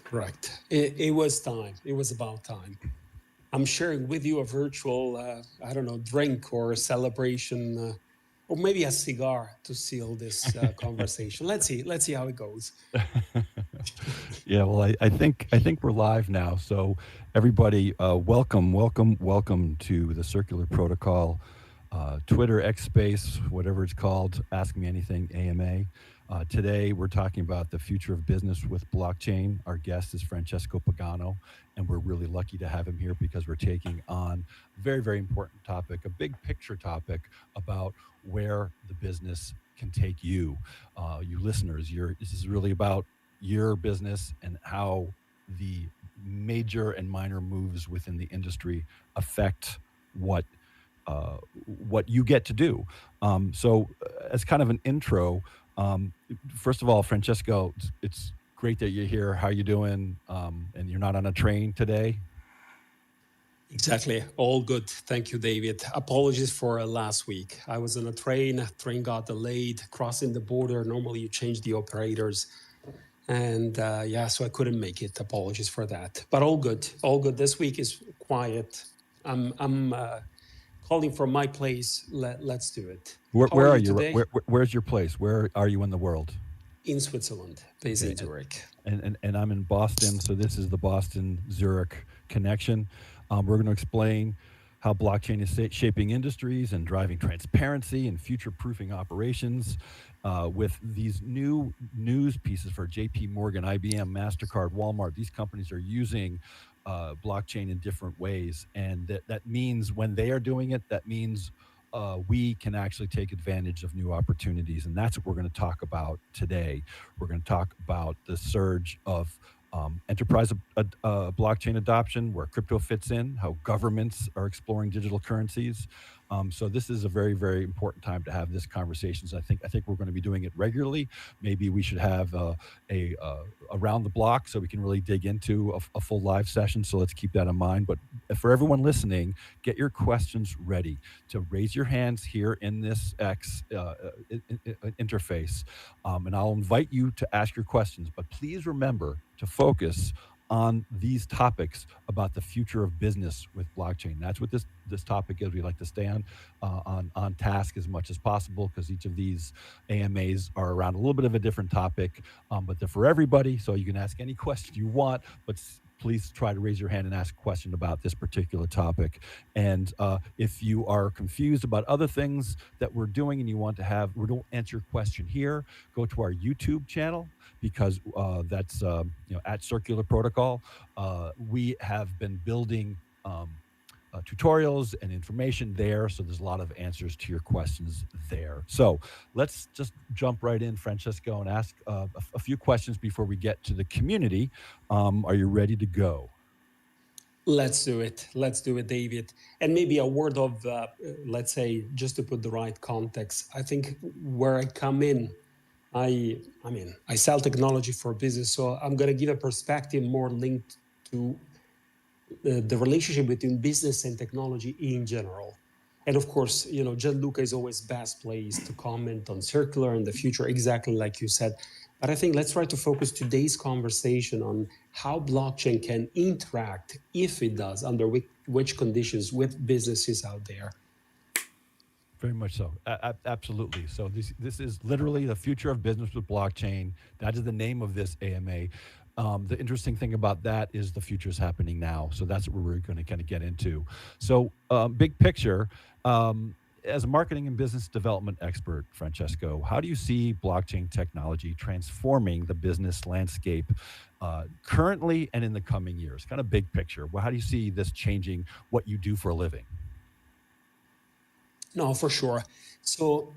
Correct. It was time. It was about time. I'm sharing with you a virtual, I don't know, drink or a celebration, or maybe a cigar to seal this conversation. Let's see. Let's see how it goes. Yeah, well, I think we're live now. So everybody, welcome to the Circular Protocol, Twitter X Space, whatever it's called. Ask Me Anything AMA. Today we're talking about the future of business with blockchain. Our guest is Francesco Pagano, and we're really lucky to have him here because we're taking on a very, very important topic, a big picture topic about where the business can take you, you listeners. This is really about your business and how the major and minor moves within the industry affect what what you get to do. As kind of an intro, um, first of all, Francesco, it's great that you're here. How you doing? And you're not on a train today. Exactly. All good. Thank you, David. Apologies for last week. I was on a train. Train got delayed crossing the border. Normally, you change the operators. And yeah, so I couldn't make it. Apologies for that. But all good. All good. This week is quiet. I'm calling from my place. Let's do it. How Where are are you you? today? Where's your place? Where are you in the world? In Switzerland, based Okay, in Zurich. and I'm in Boston, so this is the Boston Zurich connection. We're going to explain how blockchain is shaping industries and driving transparency and future proofing operations with these new news pieces for JP Morgan, IBM, MasterCard, Walmart. These companies are using blockchain in different ways. And that means when they are doing it, that means we can actually take advantage of new opportunities. And that's what we're going to talk about today. We're going to talk about the surge of enterprise blockchain adoption, where crypto fits in, how governments are exploring digital currencies. So this is a very, very important time to have this conversation. So I think we're going to be doing it regularly. Maybe we should have a around the block so we can really dig into a full live session. So let's keep that in mind. But for everyone listening, get your questions ready to raise your hands here in this X interface, and I'll invite you to ask your questions. But please remember to focus on these topics about the future of business with blockchain. That's what this topic is. We like to stay on task as much as possible because each of these AMAs are around a little bit of a different topic, but they're for everybody. So you can ask any question you want, but please try to raise your hand and ask a question about this particular topic. And if you are confused about other things that we're doing and you want to have, we don't answer your question here, go to our YouTube channel because that's at Circular Protocol. We have been building tutorials and information there, so there's a lot of answers to your questions there. So let's just jump right in, Francesco, and ask a few questions before we get to the community. Are you ready to go? Let's do it. Let's do it, David. And maybe a word of, let's say, just to put the right context. I think where I come in, I sell technology for business, so I'm going to give a perspective more linked to the relationship between business and technology in general. And of course, Gianluca is always best placed to comment on circular and the future, exactly like you said. But I think let's try to focus today's conversation on how blockchain can interact, if it does, under which conditions with businesses out there. Very much so. Absolutely. So this is literally the future of business with blockchain. That is the name of this AMA. The interesting thing about that is the future is happening now. So that's what we're going to kind of get into. So big picture, as a marketing and business development expert, Francesco, how do you see blockchain technology transforming the business landscape currently and in the coming years? Kind of big picture. Well, how do you see this changing what you do for a living? No, for sure. So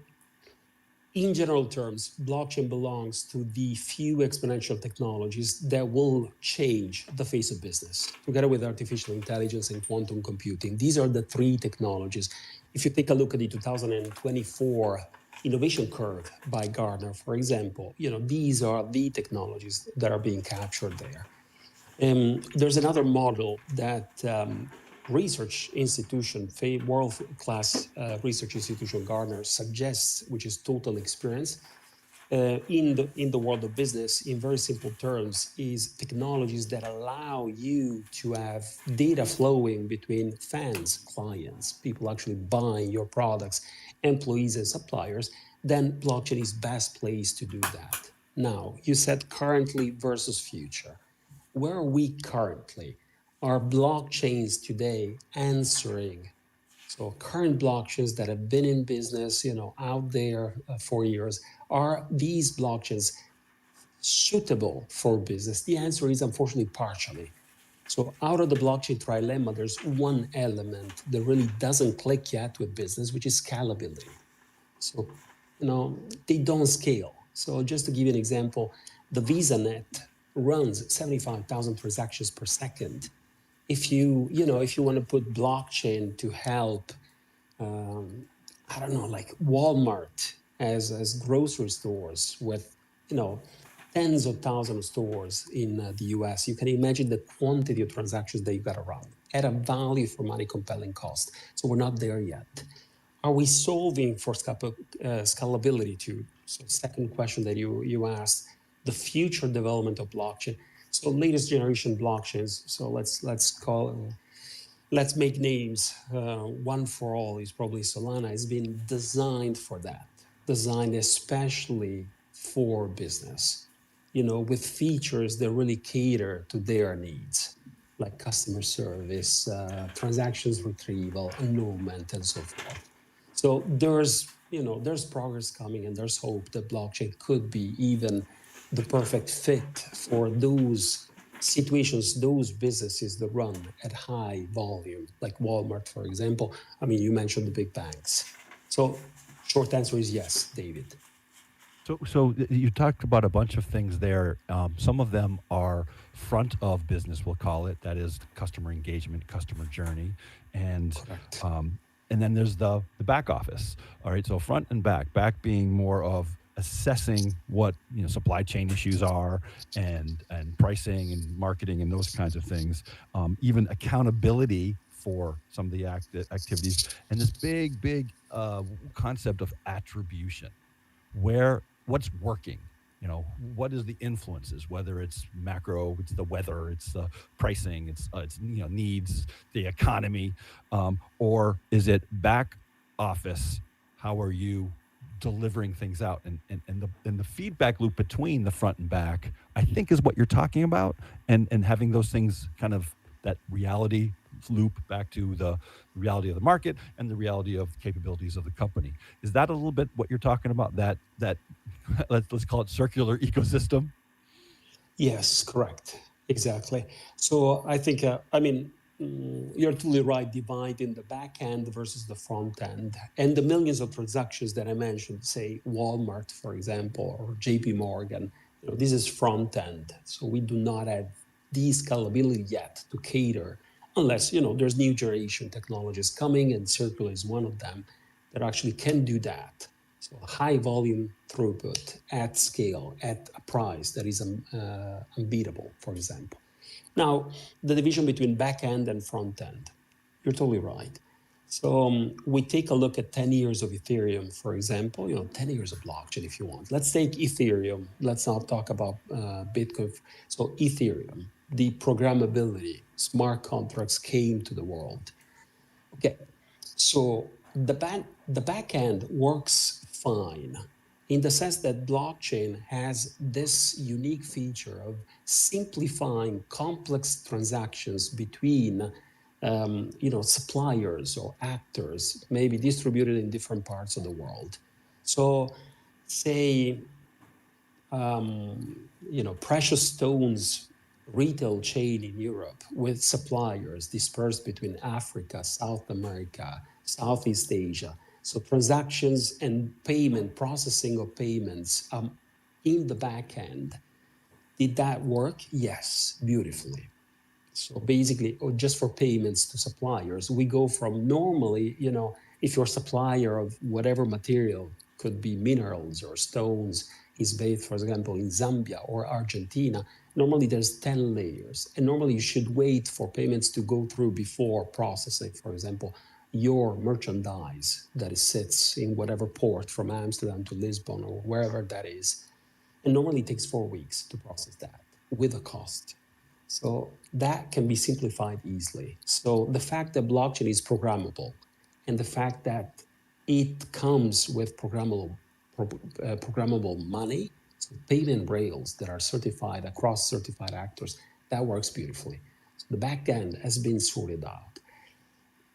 in general terms, blockchain belongs to the few exponential technologies that will change the face of business, together with artificial intelligence and quantum computing. These are the three technologies. If you take a look at the 2024 innovation curve by Gartner, for example, these are the technologies that are being captured there. There's another model that research institution, world-class research institution Gartner suggests, which is total experience. in the world of business, in very simple terms, is technologies that allow you to have data flowing between fans, clients, people actually buying your products, employees and suppliers. Then blockchain is best placed to do that. Now, you said currently versus future. Where are we currently? Are blockchains today answering, so current blockchains that have been in business, out there for years, are these blockchains suitable for business? The answer is unfortunately partially. So out of the blockchain trilemma, there's one element that really doesn't click yet with business, which is scalability. So, they don't scale. So just to give you an example, the VisaNet runs 75,000 transactions per second. If you want to put blockchain to help, I don't know, like Walmart as grocery stores with, tens of thousands of stores in the US, you can imagine the quantity of transactions that you got to run at a value for money compelling cost. So we're not there yet. Are we solving for scalability too? So second question that you asked, the future development of blockchain. So latest generation blockchains. So let's make names. One for all is probably Solana. It's been designed for that, designed especially for business, with features that really cater to their needs, like customer service, transactions retrieval, annulment, and so forth. So there's progress coming, and there's hope that blockchain could be even the perfect fit for those situations, those businesses that run at high volume, like Walmart, for example. I mean, you mentioned the big banks. So short answer is yes, David. So you talked about a bunch of things there. Some of them are front of business, we'll call it. That is customer engagement, customer journey, and Correct. and then there's the back office. All right, so front and back. Back being more of assessing what supply chain issues are, and pricing and marketing and those kinds of things. Even accountability for some of the activities, and this big concept of attribution, where what's working, what is the influences, whether it's macro, it's the weather, it's the pricing, it's needs, the economy, or is it back office, how are you delivering things out, and the feedback loop between the front and back, I think, is what you're talking about, and having those things kind of, that reality loop back to the reality of the market and the reality of capabilities of the company. Is that a little bit what you're talking about? That let's call it circular ecosystem. Yes, correct. Exactly. So I think, you're totally right, dividing the back end versus the front end. And the millions of transactions that I mentioned, say Walmart, for example, or JP Morgan, this is front end. So we do not have the scalability yet to cater, unless, there's new generation technologies coming, and Circular is one of them that actually can do that. So high volume throughput at scale, at a price that is unbeatable, for example. Now, the division between back end and front end, you're totally right. So we take a look at 10 years of Ethereum, for example, 10 years of blockchain if you want. Let's take Ethereum. Let's not talk about Bitcoin. So Ethereum, the programmability, smart contracts came to the world. Okay, so the back end works fine in the sense that blockchain has this unique feature of simplifying complex transactions between suppliers or actors, maybe distributed in different parts of the world. So say precious stones retail chain in Europe with suppliers dispersed between Africa, South America, Southeast Asia. So transactions and payment, processing of payments in the back end. Did that work? Yes, beautifully. So basically, just for payments to suppliers, we go from normally, if your supplier of whatever material, could be minerals or stones, is based, for example, in Zambia or Argentina, normally there's 10 layers. And normally you should wait for payments to go through before processing, for example, your merchandise that sits in whatever port from Amsterdam to Lisbon or wherever that is. And normally it takes 4 weeks to process that with a cost. So that can be simplified easily. So the fact that blockchain is programmable and the fact that it comes with programmable money, so payment rails that are certified across certified actors, that works beautifully. So the back end has been sorted out.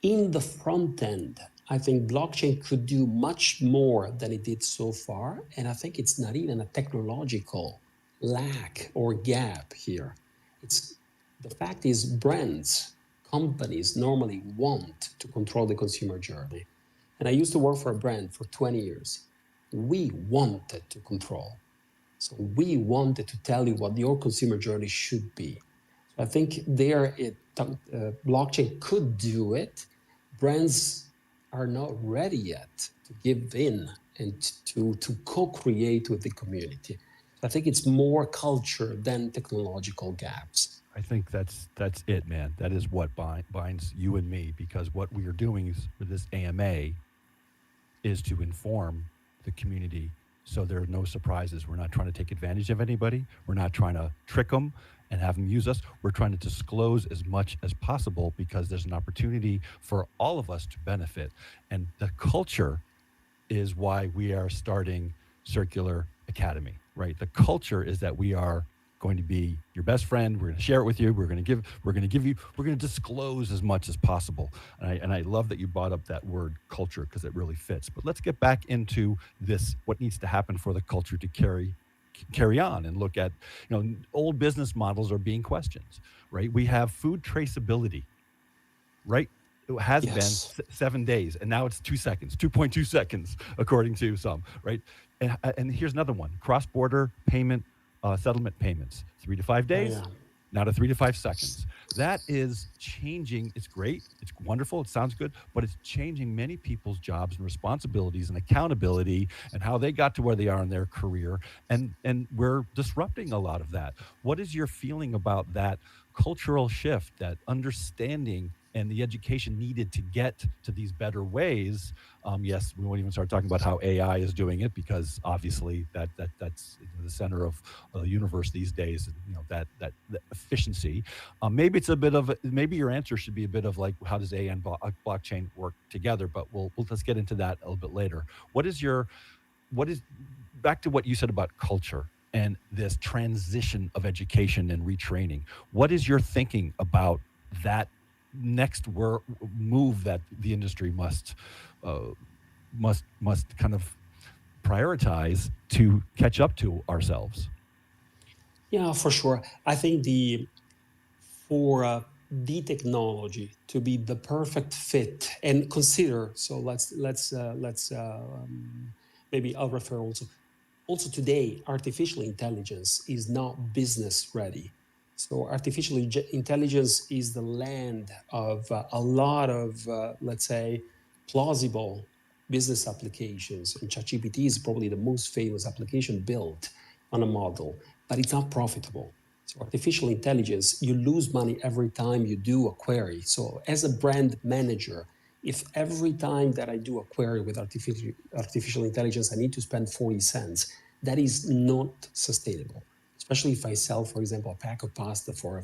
In the front end, I think blockchain could do much more than it did so far. And I think it's not even a technological lack or gap here. It's the fact is brands, companies normally want to control the consumer journey. And I used to work for a brand for 20 years. We wanted to control. So we wanted to tell you what your consumer journey should be. So I think blockchain could do it. Brands are not ready yet to give in and to co-create with the community. So I think it's more culture than technological gaps. I think that's it, man. That is what binds you and me, because what we are doing is, with this AMA, is to inform the community so there are no surprises. We're not trying to take advantage of anybody. We're not trying to trick them and have them use us. We're trying to disclose as much as possible because there's an opportunity for all of us to benefit. And the culture is why we are starting Circular Academy, right? The culture is that we are going to be your best friend. We're going to share it with you. We're going to give you, we're going to disclose as much as possible. And I love that you brought up that word culture because it really fits. But let's get back into this, what needs to happen for the culture to carry on and look at, old business models are being questioned, right? We have food traceability, right? It has been Yes. 7 days, and now it's 2 seconds, 2.2 seconds, according to some, right? And here's another one: cross-border payment, settlement payments, 3 to 5 days, Yeah. now to 3 to 5 seconds. That is changing. It's great. It's wonderful. It sounds good, but it's changing many people's jobs and responsibilities and accountability and how they got to where they are in their career. And we're disrupting a lot of that. What is your feeling about that cultural shift, that understanding and the education needed to get to these better ways? Yes, we won't even start talking about how AI is doing it, because obviously that's the center of the universe these days. That efficiency. Maybe it's a bit of maybe your answer should be a bit of like, how does AI and blockchain work together? But we'll let's get into that a little bit later. What is back to what you said about culture and this transition of education and retraining? What is your thinking about that next move that the industry uh, must kind of prioritize to catch up to ourselves? Yeah, for sure. I think the technology to be the perfect fit and consider. So let's maybe I'll refer also today, artificial intelligence is not business ready. So artificial intelligence is the land of a lot of, let's say, plausible business applications. And ChatGPT is probably the most famous application built on a model, but it's not profitable. So artificial intelligence, you lose money every time you do a query. So as a brand manager, if every time that I do a query with artificial intelligence, I need to spend 40 cents, that is not sustainable, especially if I sell, for example, a pack of pasta for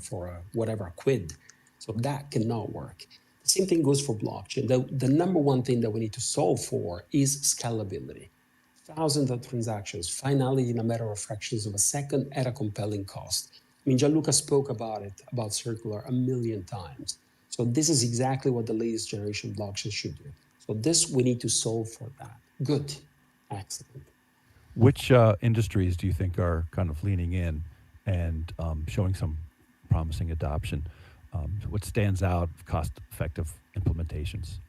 whatever, a quid. So that cannot work. The same thing goes for blockchain. The number one thing that we need to solve for is scalability. Thousands of transactions, finality in a matter of fractions of a second at a compelling cost. I mean, Gianluca spoke about it, about Circular, a million times. So this is exactly what the latest generation blockchain should do. So this, we need to solve for that. Good. Excellent. Which industries do you think are kind of leaning in and showing some promising adoption? What stands out, cost effective implementations,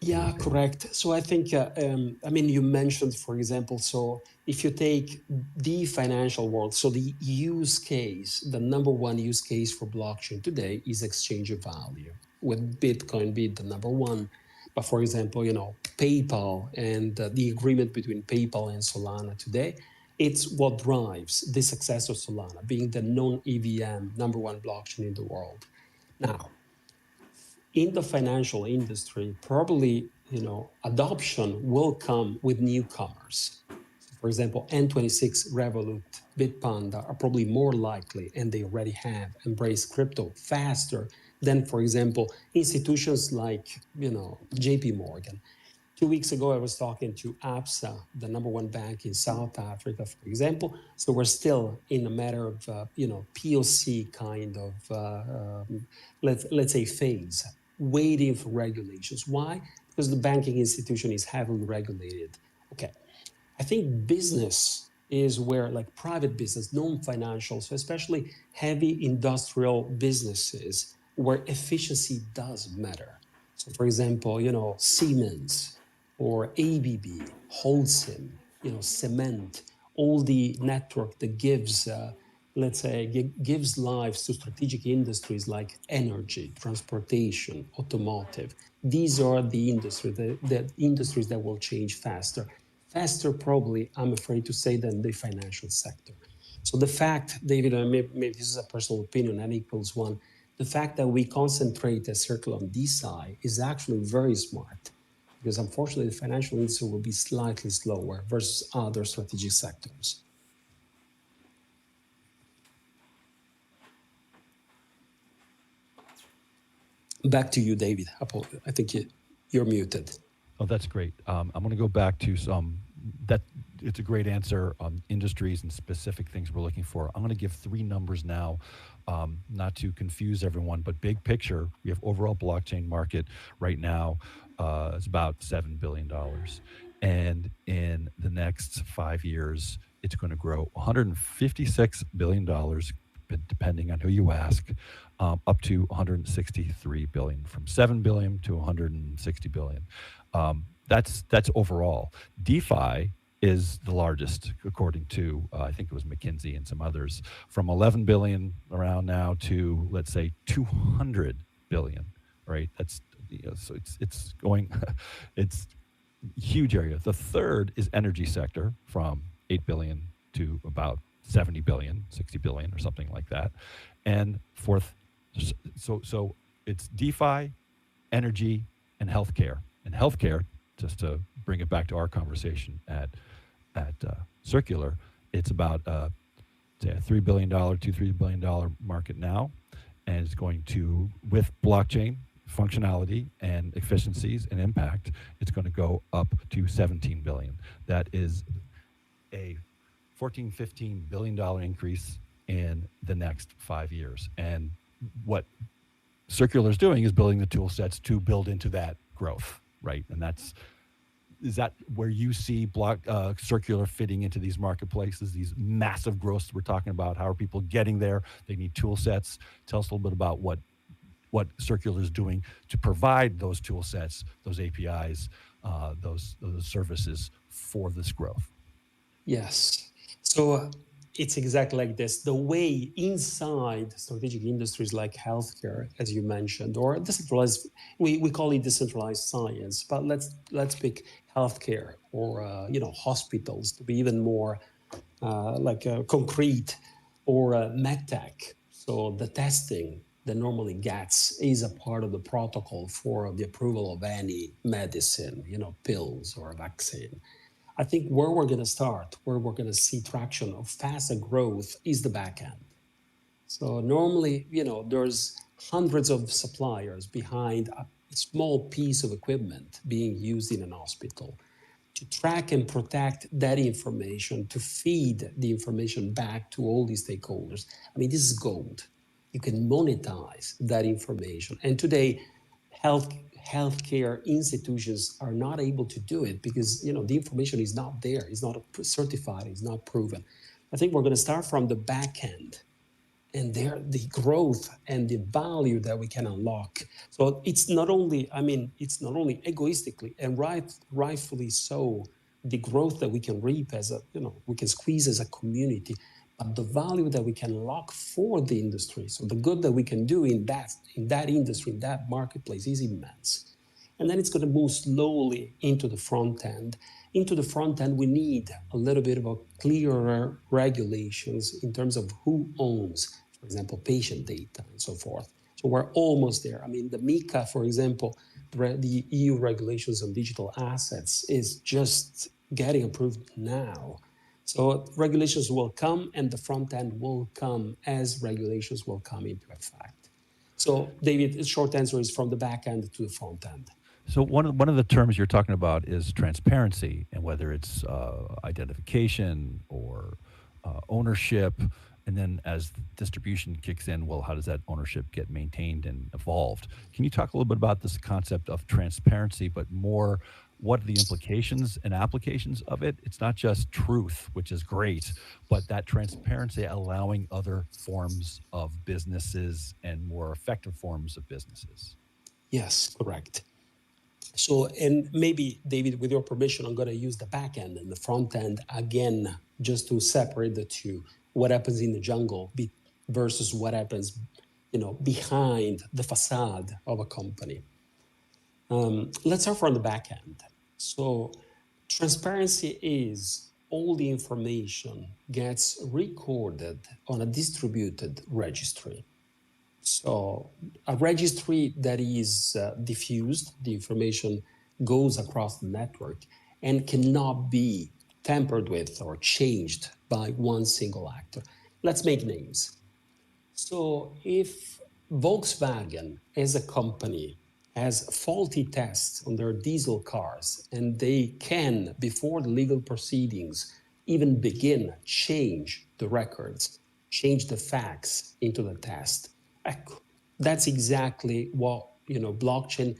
in your Yeah, opinion? correct. So I think, I mean, you mentioned, for example, so if you take the financial world, so the use case, the number one use case for blockchain today is exchange of value, with Bitcoin being the number one. But for example, PayPal and the agreement between PayPal and Solana today, it's what drives the success of Solana, being the non-EVM number one blockchain in the world. Now, In the financial industry, probably, adoption will come with newcomers. So for example, N26, Revolut, Bitpanda are probably more likely, and they already have embraced crypto faster than, for example, institutions like, JP Morgan. 2 weeks ago, I was talking to APSA, the number one bank in South Africa, for example. So we're still in a matter of, POC kind of, let's say, phase, waiting for regulations. Why? Because the banking institution is heavily regulated. Okay, I think business is where, like private business, non-financial, so especially heavy industrial businesses, where efficiency does matter. So, for example, Siemens or ABB, Holcim, cement, all the network that gives, let's say, gives lives to strategic industries like energy, transportation, automotive. These are the industries that will change faster probably, I'm afraid to say, than the financial sector. So the fact, David, and maybe this is a personal opinion, n equals one, the fact that we concentrate a circle on DeSci is actually very smart, because unfortunately the financial industry will be slightly slower versus other strategic sectors. Back to you, David. I think you're muted. Oh, that's great. I'm going to go back to some that it's a great answer on industries and specific things we're looking for. I'm going to give three numbers now, not to confuse everyone, but big picture, we have overall blockchain market right now. It's about $7 billion, and in the next 5 years, it's going to grow $156 billion, depending on who you ask, up to 163 billion, from 7 billion to 160 billion. That's overall. DeFi is the largest, according to I think it was McKinsey and some others, from 11 billion around now to, let's say, 200 billion. Right? That's so it's going, it's huge area. The third is energy sector, from 8 billion to about 70 billion, 60 billion, or something like that. And fourth, so it's DeFi, energy, and healthcare. And healthcare, just to bring it back to our conversation at Circular, it's about say a $3 billion market now, and it's going to, with blockchain functionality and efficiencies and impact, it's going to go up to 17 billion. That is a 14-15 billion dollar increase in the next 5 years. And what Circular is doing is building the tool sets to build into that growth, right? And is that where you see Circular fitting into these marketplaces, these massive growths we're talking about? How are people getting there? They need tool sets. Tell us a little bit about what Circular is doing to provide those tool sets, those APIs, those services for this growth. Yes. So it's exactly like this. The way inside strategic industries like healthcare, as you mentioned, or decentralized, we call it decentralized science, but let's pick healthcare or hospitals to be even more concrete, or medtech. So the testing that normally gets is a part of the protocol for the approval of any medicine, pills or vaccine. I think where we're going to start, where we're going to see traction of faster growth, is the back end. So normally, there's hundreds of suppliers behind a small piece of equipment being used in an hospital to track and protect that information, to feed the information back to all these stakeholders. I mean, this is gold. You can monetize that information. And today, healthcare institutions are not able to do it because the information is not there, it's not certified, it's not proven. I think we're going to start from the back end, and there the growth and the value that we can unlock. So it's not only egoistically and rightfully so, the growth that we can reap we can squeeze as a community, but the value that we can unlock for the industry. So the good that we can do in that industry, in that marketplace, is immense. And then it's going to move slowly into the front end. Into the front end, we need a little bit of a clearer regulations in terms of who owns, for example, patient data and so forth. So we're almost there. I mean, the MiCA, for example, the EU regulations on digital assets is just getting approved now. So regulations will come and the front end will come as regulations will come into effect. So David, the short answer is from the back end to the front end. So one of the terms you're talking about is transparency, and whether it's identification or ownership, and then as the distribution kicks in, well, how does that ownership get maintained and evolved? Can you talk a little bit about this concept of transparency, but more what are the implications and applications of it? It's not just truth, which is great, but that transparency allowing other forms of businesses and more effective forms of businesses. Yes, correct. So, and maybe, David, with your permission, I'm going to use the back end and the front end again, just to separate the two. What happens in the jungle versus what happens, behind the facade of a company. Let's start from the back end. So, transparency is all the information gets recorded on a distributed registry. So a registry that is diffused, the information goes across the network and cannot be tampered with or changed by one single actor. Let's make names. So if Volkswagen as a company has faulty tests on their diesel cars and they can, before the legal proceedings even begin, change the records, change the facts into the test, that's exactly what blockchain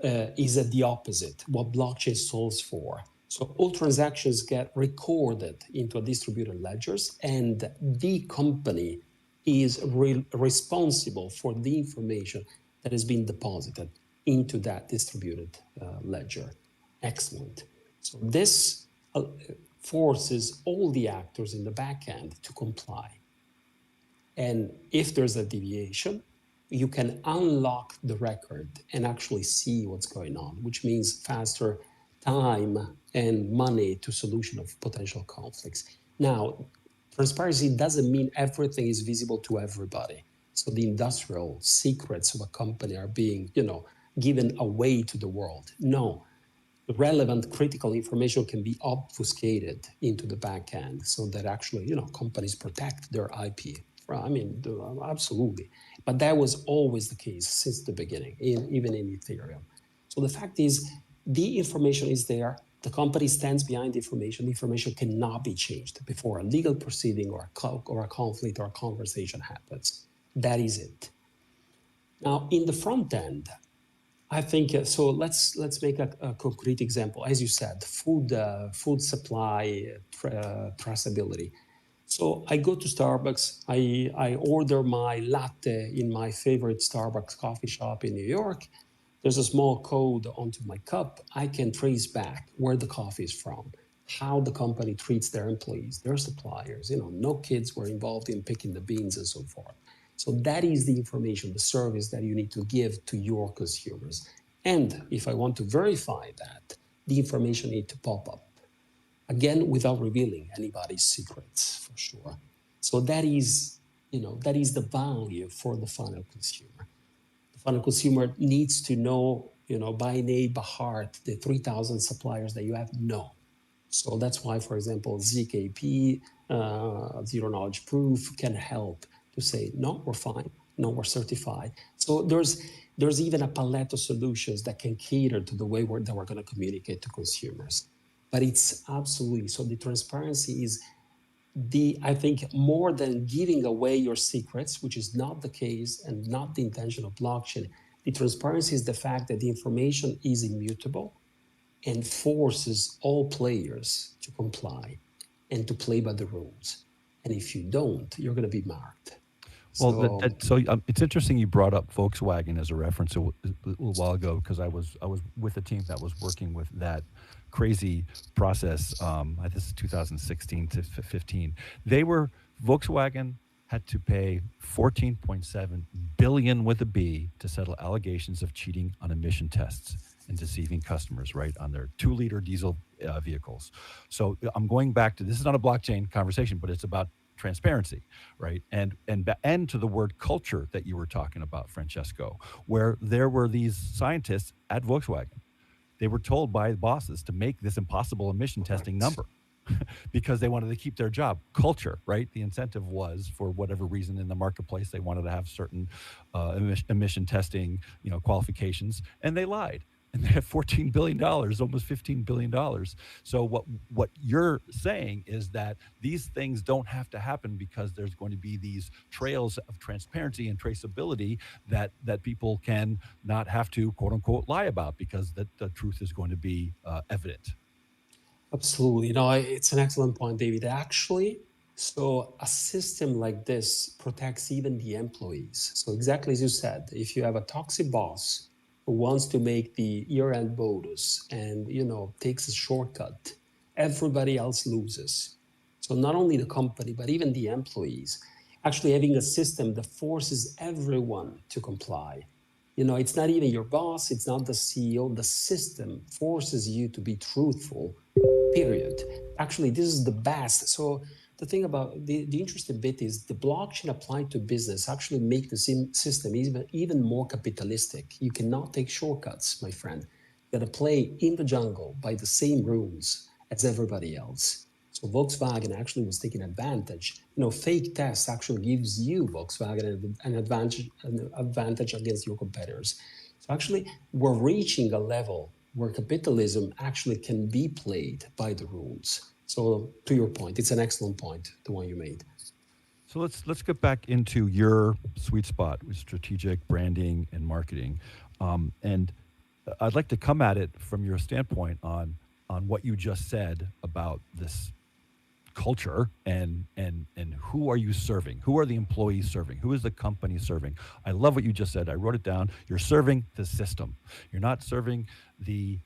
is at the opposite, what blockchain solves for. So all transactions get recorded into a distributed ledgers, and the company is responsible for the information that has been deposited into that distributed ledger. Excellent. So this forces all the actors in the back end to comply. And if there's a deviation, you can unlock the record and actually see what's going on, which means faster time and money to solution of potential conflicts. Now, transparency doesn't mean everything is visible to everybody. So the industrial secrets of a company are being, given away to the world. No, relevant critical information can be obfuscated into the back end so that actually, companies protect their IP. I mean, absolutely. But that was always the case since the beginning, even in Ethereum. So the fact is, the information is there. The company stands behind the information. The information cannot be changed before a legal proceeding or a conflict or a conversation happens. That is it. Now, in the front end, I think so. Let's make a concrete example. As you said, food supply traceability. So I go to Starbucks, I order my latte in my favorite Starbucks coffee shop in New York. There's a small code onto my cup. I can trace back where the coffee is from, how the company treats their employees, their suppliers. No kids were involved in picking the beans and so forth. So that is the information, the service that you need to give to your consumers. And if I want to verify that, the information needs to pop up. Again, without revealing anybody's secrets, for sure. So that is the value for the final consumer. The final consumer needs to know, by name, by heart, the 3,000 suppliers that you have. No. So that's why, for example, ZKP, Zero Knowledge Proof, can help to say, no, we're fine. No, we're certified. So there's even a palette of solutions that can cater to the way that we're going to communicate to consumers. But it's absolutely, so the transparency is I think, more than giving away your secrets, which is not the case and not the intention of blockchain. The transparency is the fact that the information is immutable and forces all players to comply and to play by the rules. And if you don't, you're going to be marked. Well, it's interesting you brought up Volkswagen as a reference a little while ago, because I was with a team that was working with that crazy process. This is 2016 to 15. Volkswagen had to pay 14.7 billion with a B to settle allegations of cheating on emission tests and deceiving customers, right, on their 2-liter diesel vehicles. So I'm going back to, this is not a blockchain conversation, but it's about transparency, right? And to the word culture that you were talking about, Francesco, where there were these scientists at Volkswagen. They were told by bosses to make this impossible emission testing Correct. number because they wanted to keep their job. Culture, right? The incentive was, for whatever reason in the marketplace, they wanted to have certain emission testing, qualifications, and they lied. And they had $14 billion, almost $15 billion. So what you're saying is that these things don't have to happen because there's going to be these trails of transparency and traceability that people can not have to, quote unquote, lie about, because the truth is going to be evident. Absolutely. No, it's an excellent point, David. Actually, so a system like this protects even the employees. So exactly as you said, if you have a toxic boss who wants to make the year-end bonus and takes a shortcut, everybody else loses. So not only the company, but even the employees. Actually having a system that forces everyone to comply. It's not even your boss, it's not the CEO. The system forces you to be truthful, period. Actually, this is the best. So the thing about the interesting bit is the blockchain applied to business actually make the system even more capitalistic. You cannot take shortcuts, my friend. You got to play in the jungle by the same rules as everybody else. So Volkswagen actually was taking advantage. Fake tests actually gives you, Volkswagen, an advantage against your competitors. So actually, we're reaching a level where capitalism actually can be played by the rules. So to your point, it's an excellent point, the one you made. So let's get back into your sweet spot with strategic branding and marketing, and I'd like to come at it from your standpoint on what you just said about this culture and who are you serving? Who are the employees serving? Who is the company serving? I love what you just said. I wrote it down. You're serving the system. You're not serving the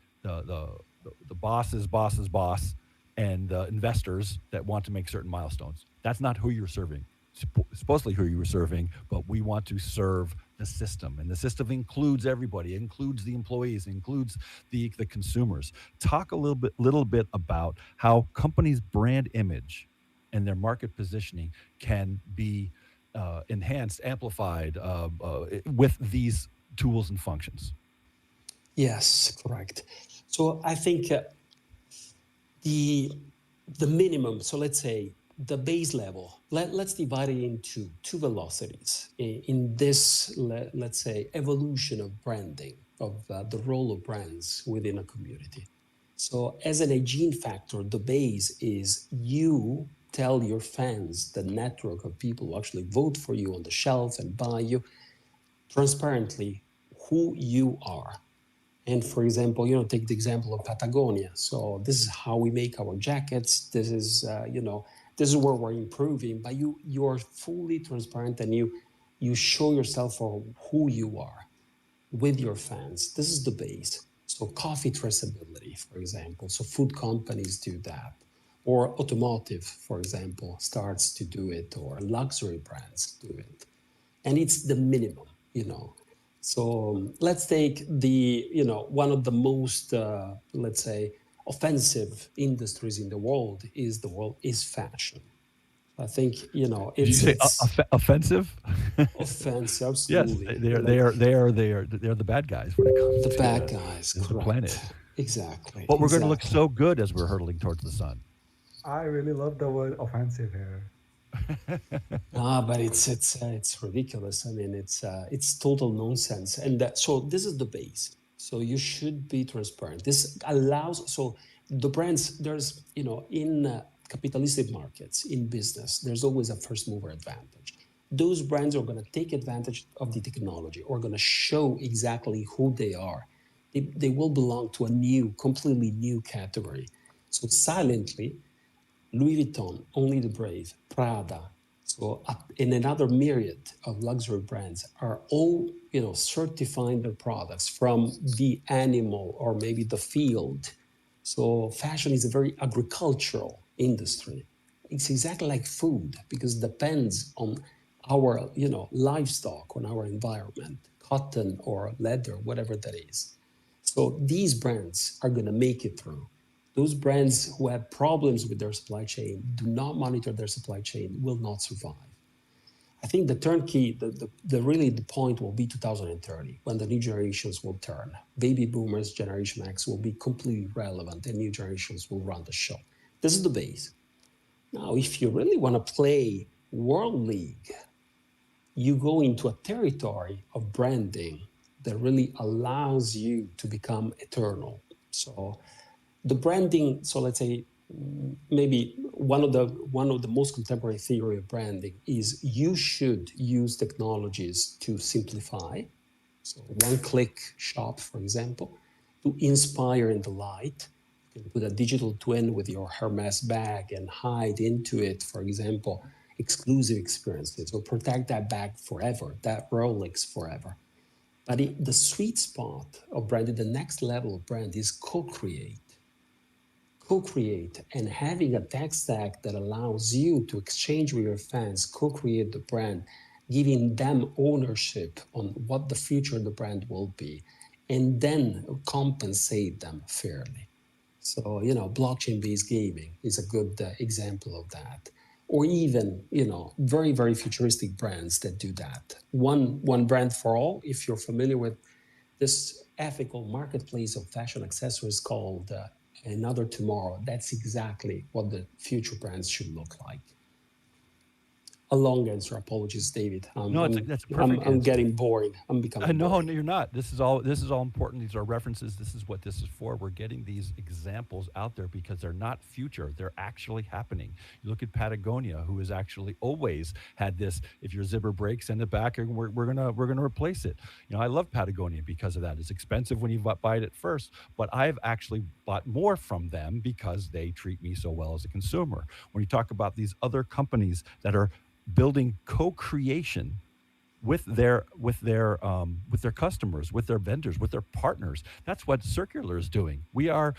boss's boss's boss and the investors that want to make certain milestones. That's not who you're serving. Supposedly who you were serving, but we want to serve the system, and the system includes everybody. It includes the employees, it includes the consumers. Talk a little bit about how companies' brand image and their market positioning can be enhanced, amplified with these tools and functions. Yes, correct. So I think the the minimum, so let's say the base level, let's divide it into two velocities in this, let's say, evolution of branding, of the role of brands within a community. So as an hygiene factor, the base is you tell your fans, the network of people who actually vote for you on the shelf and buy you, transparently who you are. And for example, take the example of Patagonia. So this is how we make our jackets. This is where we're improving. But you're fully transparent, and you show yourself for who you are with your fans. This is the base. So coffee traceability, for example. So food companies do that, or automotive, for example, starts to do it, or luxury brands do it, and it's the minimum, you know. So let's take one of the most, let's say, offensive industries in the world is fashion. I think Did you it's say it's offensive? offensive, Yes, absolutely. they are. They Like are. They are. They're the bad guys when it comes the to bad guys, the planet. correct? Exactly, But we're going to look exactly. so good as we're hurtling towards the sun. I really love the word offensive here. But it's ridiculous. I mean, it's total nonsense. And so this is the base. So you should be transparent. This allows, so the brands, there's in capitalistic markets, in business, there's always a first mover advantage. Those brands are going to take advantage of the technology, or going to show exactly who they are. They will belong to a completely new category. So silently, Louis Vuitton, Only the Brave, Prada, so and another myriad of luxury brands are all certifying their products from the animal or maybe the field. So fashion is a very agricultural industry. It's exactly like food, because it depends on our livestock, on our environment, cotton or leather, whatever that is. So these brands are going to make it through. Those brands who have problems with their supply chain, do not monitor their supply chain, will not survive. I think the turnkey, really the point will be 2030 when the new generations will turn. Baby boomers, Generation X will be completely relevant and new generations will run the show. This is the base. Now, if you really want to play World League, you go into a territory of branding that really allows you to become eternal. So the branding, so let's say maybe one of the most contemporary theory of branding is you should use technologies to simplify. So one-click shop, for example, to inspire and delight. You can put a digital twin with your Hermes bag and hide into it, for example, exclusive experiences, or protect that bag forever, that Rolex forever. But the sweet spot of branding, the next level of brand is co-create, and having a tech stack that allows you to exchange with your fans, co-create the brand, giving them ownership on what the future of the brand will be, and then compensate them fairly. So, blockchain-based gaming is a good example of that. Or even, very, very futuristic brands that do that. One brand for all, if you're familiar with this ethical marketplace of fashion accessories called Another Tomorrow, that's exactly what the future brands should look like. A long answer. Apologies, David. No, that's a perfect I'm answer. getting boring. I'm becoming No, boring. no, you're not. This is all important. These are references. This is what this is for. We're getting these examples out there because they're not future. They're actually happening. You look at Patagonia, who has actually always had this. If your zipper breaks, send it back, and we're gonna replace it. I love Patagonia because of that. It's expensive when you buy it at first, but I've actually bought more from them because they treat me so well as a consumer. When you talk about these other companies that are building co-creation with their customers, with their vendors, with their partners. That's what Circular is doing. We are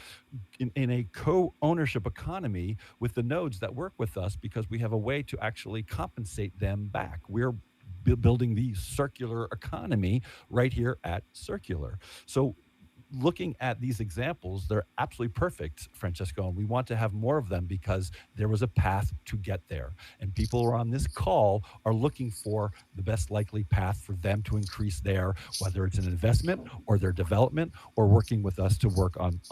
in a co-ownership economy with the nodes that work with us because we have a way to actually compensate them back. We're building the circular economy right here at Circular. So looking at these examples, they're absolutely perfect, Francesco, and we want to have more of them because there was a path to get there. And people who are on this call are looking for the best likely path for them to increase their, whether it's an investment or their development or working with us to work on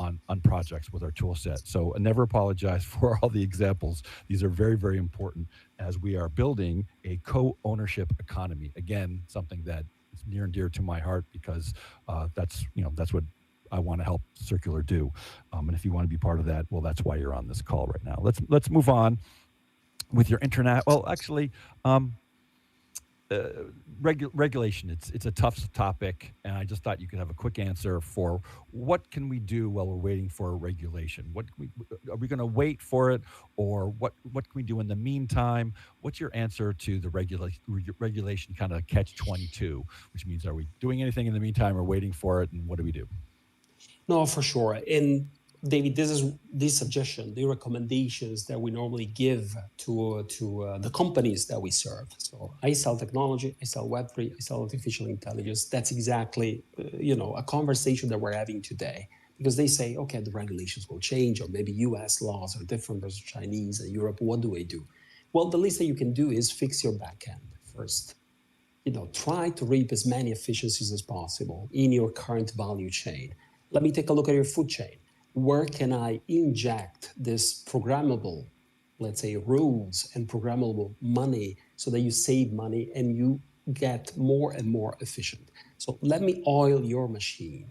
projects with our tool set. So never apologize for all the examples. These are very, very important as we are building a co-ownership economy. Again, something that is near and dear to my heart because that's what I want to help Circular do. And if you want to be part of that, well, that's why you're on this call right now. Let's move on with your internet. Well, actually, regulation. It's a tough topic, and I just thought you could have a quick answer for what can we do while we're waiting for regulation. Are we going to wait for it, or what can we do in the meantime? What's your answer to the regulation kind of catch-22, which means are we doing anything in the meantime or waiting for it, and what do we do? No, for sure. And David, this suggestion, the recommendations that we normally give to the companies that we serve. So I sell technology, I sell Web3, I sell artificial intelligence. That's exactly a conversation that we're having today, because they say, okay, the regulations will change, or maybe US laws are different versus Chinese and Europe. What do I do? Well, the least that you can do is fix your backend first. Try to reap as many efficiencies as possible in your current value chain. Let me take a look at your food chain. Where can I inject this programmable, let's say, rules and programmable money so that you save money and you get more and more efficient? So let me oil your machine.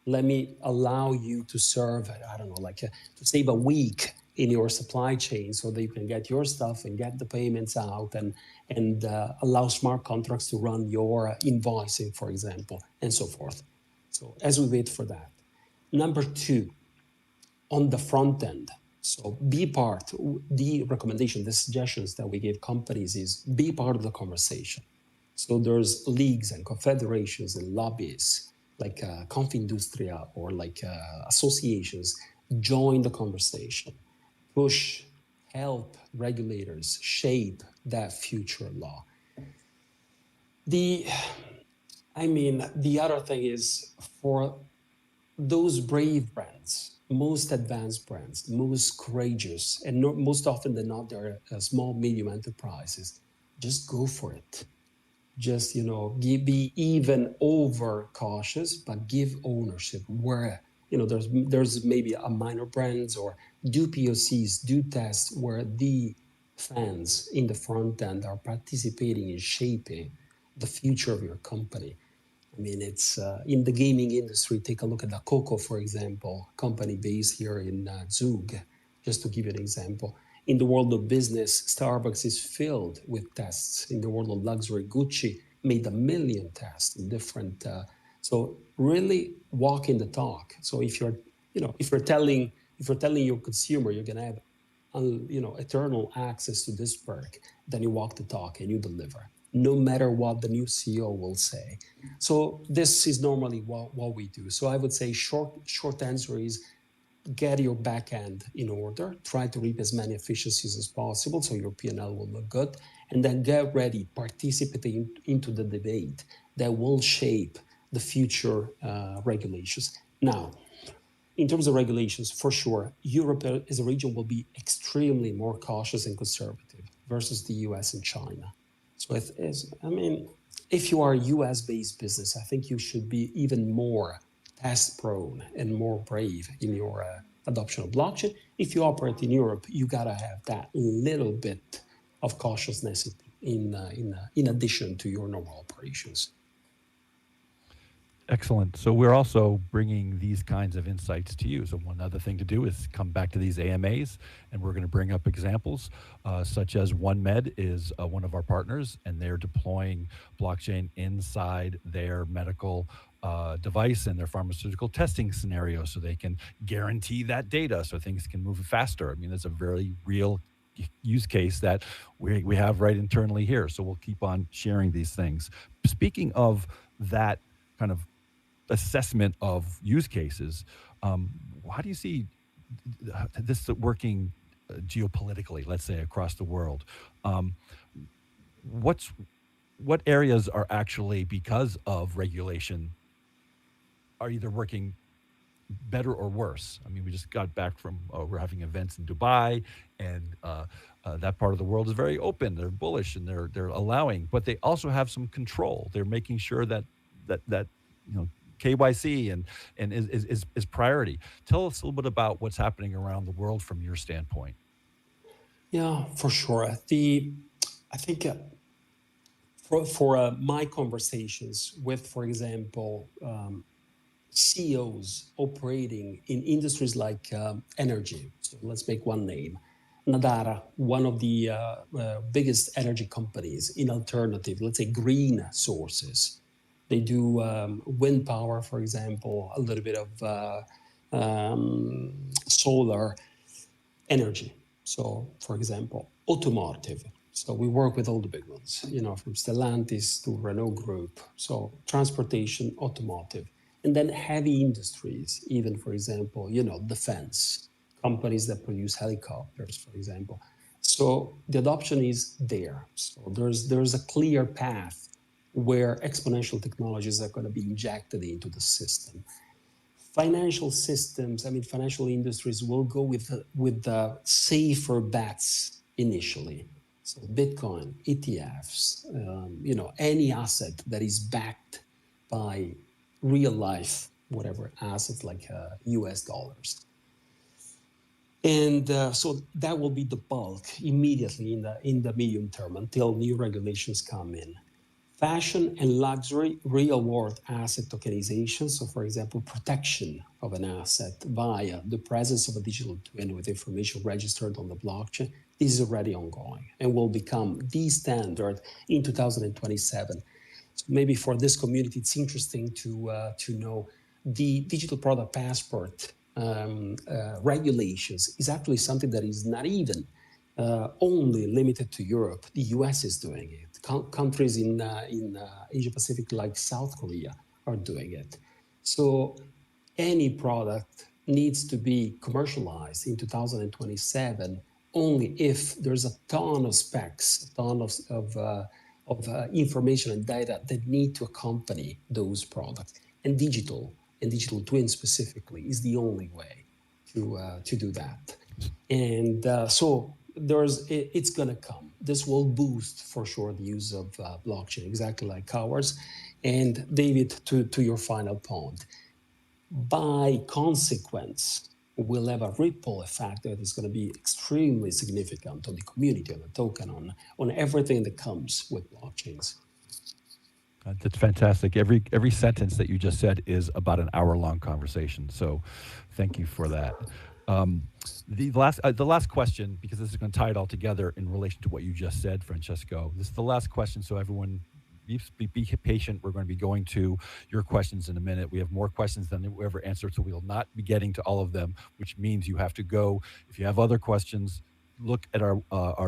Let me allow you to serve, I don't know, to save a week in your supply chain so that you can get your stuff and get the payments out and allow smart contracts to run your invoicing, for example, and so forth. So as we wait for that. Number two, on the front end. So be part, the recommendation, the suggestions that we give companies is be part of the conversation. So there's leagues and confederations and lobbyists like Confindustria or associations. Join the conversation, push, help regulators shape that future law. The other thing is for those brave brands, most advanced brands, most courageous, and most often than not, they're small, medium enterprises. Just go for it. Just be even over cautious, but give ownership where there's maybe a minor brands, or do POCs, do tests where the fans in the front end are participating in shaping the future of your company. I mean, it's in the gaming industry. Take a look at the Coco, for example, company based here in Zug, just to give you an example. In the world of business, Starbucks is filled with tests. In the world of luxury, Gucci made 1 million tests in different. So really walking the talk. So if you're telling your consumer you're gonna have eternal access to this perk, then you walk the talk and you deliver, no matter what the new CEO will say. So this is normally what we do. So I would say short answer is get your back end in order, try to reap as many efficiencies as possible so your P&L will look good, and then get ready, participating into the debate that will shape the future regulations. Now, in terms of regulations, for sure, Europe as a region will be extremely more cautious and conservative versus the US and China. So if you are a US-based business, I think you should be even more test-prone and more brave in your adoption of blockchain. If you operate in Europe, you gotta have that little bit of cautiousness in addition to your normal operations. Excellent. So we're also bringing these kinds of insights to you. So one other thing to do is come back to these AMAs, and we're going to bring up examples such as OneMed is one of our partners, and they're deploying blockchain inside their medical device and their pharmaceutical testing scenario, so they can guarantee that data so things can move faster. I mean, that's a very real use case that we have right internally here. So we'll keep on sharing these things. Speaking of that kind of assessment of use cases, how do you see this working geopolitically, let's say across the world? What areas are actually, because of regulation, are either working better or worse? I mean, we just got back from we're having events in Dubai, and that part of the world is very open. They're bullish and they're allowing, but they also have some control. They're making sure that KYC and is priority. Tell us a little bit about what's happening around the world from your standpoint. Yeah, for sure. I think for my conversations with, for example, CEOs operating in industries like energy. So let's make one name. Nadara, one of the biggest energy companies in alternative, let's say green sources. They do wind power, for example, a little bit of solar energy. So, for example, automotive. So we work with all the big ones, from Stellantis to Renault Group. So transportation, automotive, and then heavy industries, even, for example, defense, companies that produce helicopters, for example. So the adoption is there. So there's a clear path where exponential technologies are going to be injected into the system. Financial systems, financial industries will go with the safer bets initially. So Bitcoin, ETFs, any asset that is backed by real life, whatever assets like US dollars. And so that will be the bulk immediately in the medium term until new regulations come in. Fashion and luxury, real-world asset tokenization. So, for example, protection of an asset via the presence of a digital twin with information registered on the blockchain. This is already ongoing and will become the standard in 2027. So maybe for this community, it's interesting to know the digital product passport regulations is actually something that is not even only limited to Europe. The US is doing it. Countries in Asia Pacific like South Korea are doing it. So any product needs to be commercialized in 2027 only if there's a ton of specs, a ton of information and data that need to accompany those products. And digital twin specifically is the only way to do that. And so it's going to come. This will boost for sure the use of blockchain, exactly like ours. And David, to your final point, by consequence, we'll have a ripple effect that is going to be extremely significant on the community, on the token, on everything that comes with blockchains. That's fantastic. Every sentence that you just said is about an hour-long conversation. So, thank you for that. Um, the last question, because this is going to tie it all together in relation to what you just said, Francesco. This is the last question, so everyone be patient. We're going to be going to your questions in a minute. We have more questions than we ever answered, so we will not be getting to all of them, which means you have to go. If you have other questions, look at our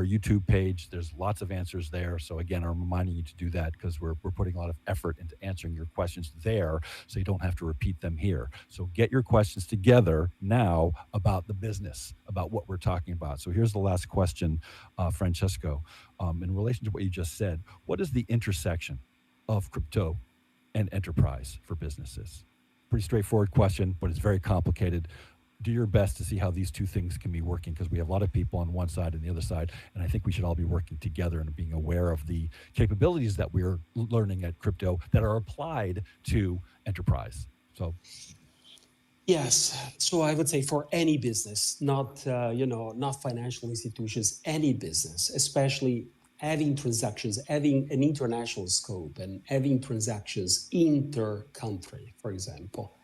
YouTube page. There's lots of answers there. So again, I'm reminding you to do that because we're putting a lot of effort into answering your questions there, so you don't have to repeat them here. So get your questions together now about the business, about what we're talking about. So here's the last question, Francesco, in relation to what you just said. What is the intersection of crypto and enterprise for businesses? Pretty straightforward question, but it's very complicated. Do your best to see how these two things can be working, because we have a lot of people on one side and the other side, and I think we should all be working together and being aware of the capabilities that we're learning at crypto that are applied to enterprise. So yes, so I would say for any business, not not financial institutions, any business, especially having transactions, having an international scope, and having transactions inter-country, for example.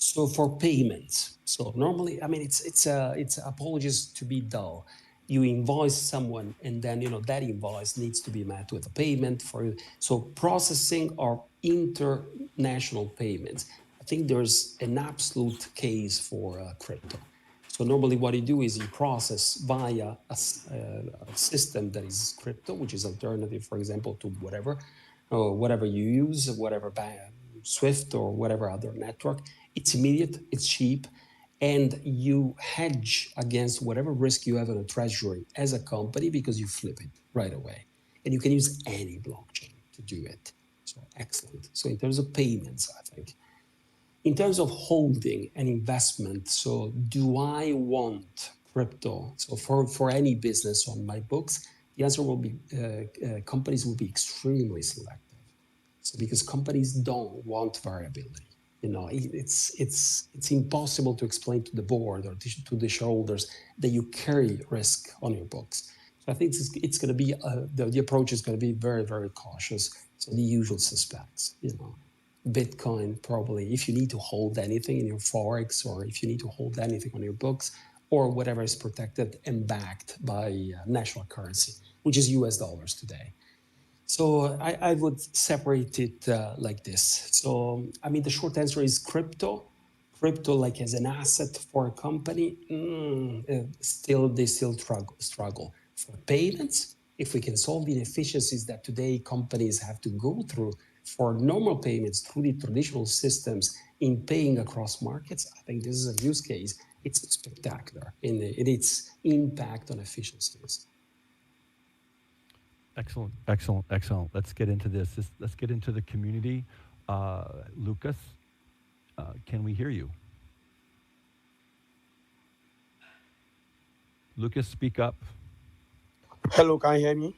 So for payments, so normally, I mean, it's apologies to be dull. You invoice someone, and then that invoice needs to be met with a payment for. So processing or international payments. I think there's an absolute case for crypto. So normally, what you do is you process via a system that is crypto, which is alternative, for example, to whatever you use, whatever Swift or whatever other network. It's immediate, it's cheap, and you hedge against whatever risk you have in a treasury as a company because you flip it right away. And you can use any blockchain to do it. So excellent. So in terms of payments, I think. In terms of holding and investment, so do I want crypto? So for any business on my books, the answer will be companies will be extremely selective. So because companies don't want variability, it's impossible to explain to the board or to the shareholders that you carry risk on your books. So I think it's going to be the approach is going to be very, very cautious. So the usual suspects, Bitcoin probably, if you need to hold anything in your forex, or if you need to hold anything on your books, or whatever is protected and backed by national currency, which is US dollars today. So I would separate it like this. So, I mean, the short answer is crypto. Crypto, like as an asset for a company, they still struggle. For payments, if we can solve the inefficiencies that today companies have to go through for normal payments through the traditional systems in paying across markets, I think this is a use case. It's spectacular in its impact on efficiencies. excellent, excellent, excellent. Let's get into this. Let's get into the community. Lucas, can we hear you? Lucas, speak up. Hello, can you hear me?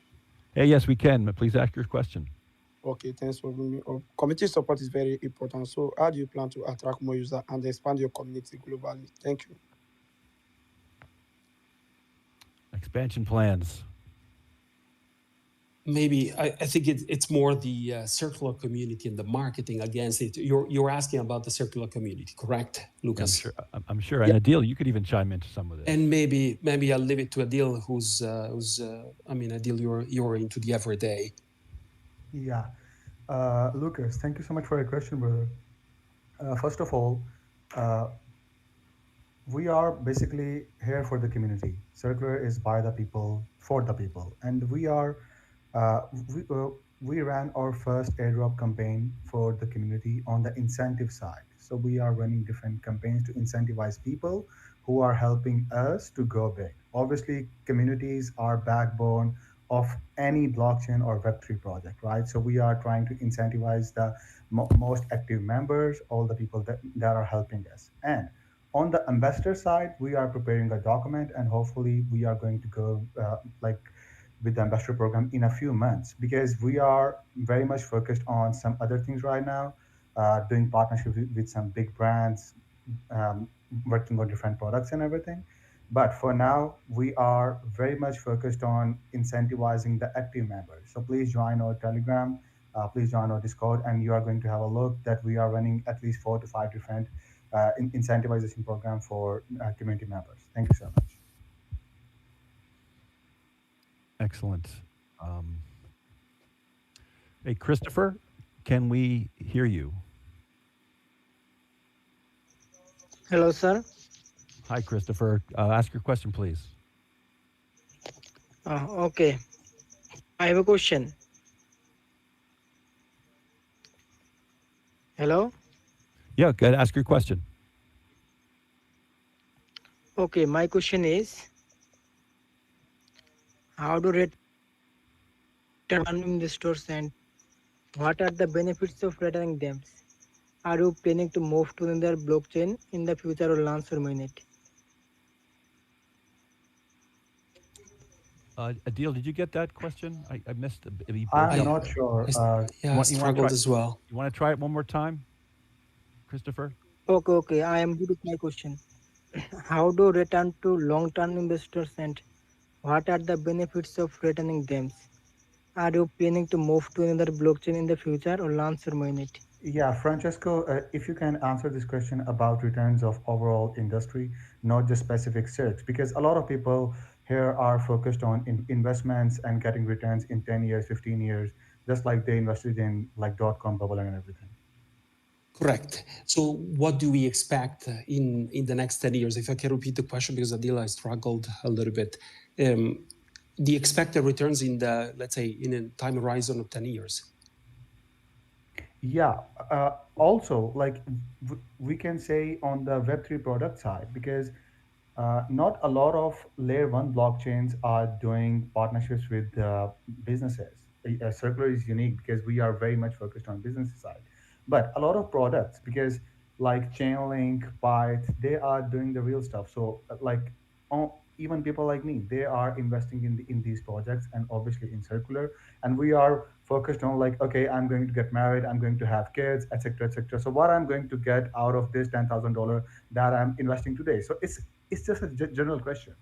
Hey, yes, we can. Please ask your question. Okay, thanks for bringing me up. Community support is very important. So, how do you plan to attract more users and expand your community globally? Thank you. Expansion plans. Maybe I think it's more the circular community and the marketing against it. You're asking about the circular community, correct, Lucas? Yeah, I'm sure. And Adil, you could even chime into some of this. And maybe I'll leave it to Adil, who's I mean, Adil, you're into the everyday. Yeah. Lucas, thank you so much for your question, brother. First of all, uh, we are basically here for the community. Circular is by the people, for the people, and uh, we, uh, we ran our first airdrop campaign for the community on the incentive side. So we are running different campaigns to incentivize people who are helping us to go big. Obviously, communities are backbone of any blockchain or Web3 project, right? So we are trying to incentivize the most active members, all the people that are helping us. And On the investor side, we are preparing a document, and hopefully we are going to go like with the investor program in a few months, because we are very much focused on some other things right now, doing partnerships with some big brands, um, working on different products and everything. But for now, we are very much focused on incentivizing the active members. So please join our Telegram, please join our Discord, and you are going to have a look that we are running at least 4 to 5 different incentivization program for community members. Thank you so much. Excellent. Um, hey, Christopher, can we hear you? Hello, sir. Hi, Christopher. Ask your question, please. Okay, I have a question. Hello. Yeah, go ahead, ask your question. Okay, my question is, how to return investors and what are the benefits of returning them? Are you planning to move to another blockchain in the future or launch or mainnet? Adil, did you get that question? I missed it. He broke I'm I, up. not I sure. s- yeah, I You want to try? struggled as well. You want to try it one more time, Christopher? Okay, I am good with my question. How to return to long-term investors and what are the benefits of returning them? Are you planning to move to another blockchain in the future or launch or mainnet? Yeah, Francesco, if you can answer this question about returns of overall industry, not just specific search, because a lot of people here are focused on investments and getting returns in 10 years, 15 years, just like they invested in like dot-com bubble and everything. Correct. So, what do we expect in the next 10 years? If I can repeat the question, because Adila, I struggled a little bit. The expected returns in the, let's say, in a time horizon of 10 years. Yeah. Also, like we can say on the Web3 product side, because not a lot of layer one blockchains are doing partnerships with businesses. Circular is unique because we are very much focused on business side, but a lot of products, because like Chainlink, Byte, they are doing the real stuff. So like even people like me, they are investing in these projects and obviously in Circular, and we are focused on like, okay, I'm going to get married, I'm going to have kids, etc., etc. So what I'm going to get out of this $10,000 that I'm investing today? So it's just a general question.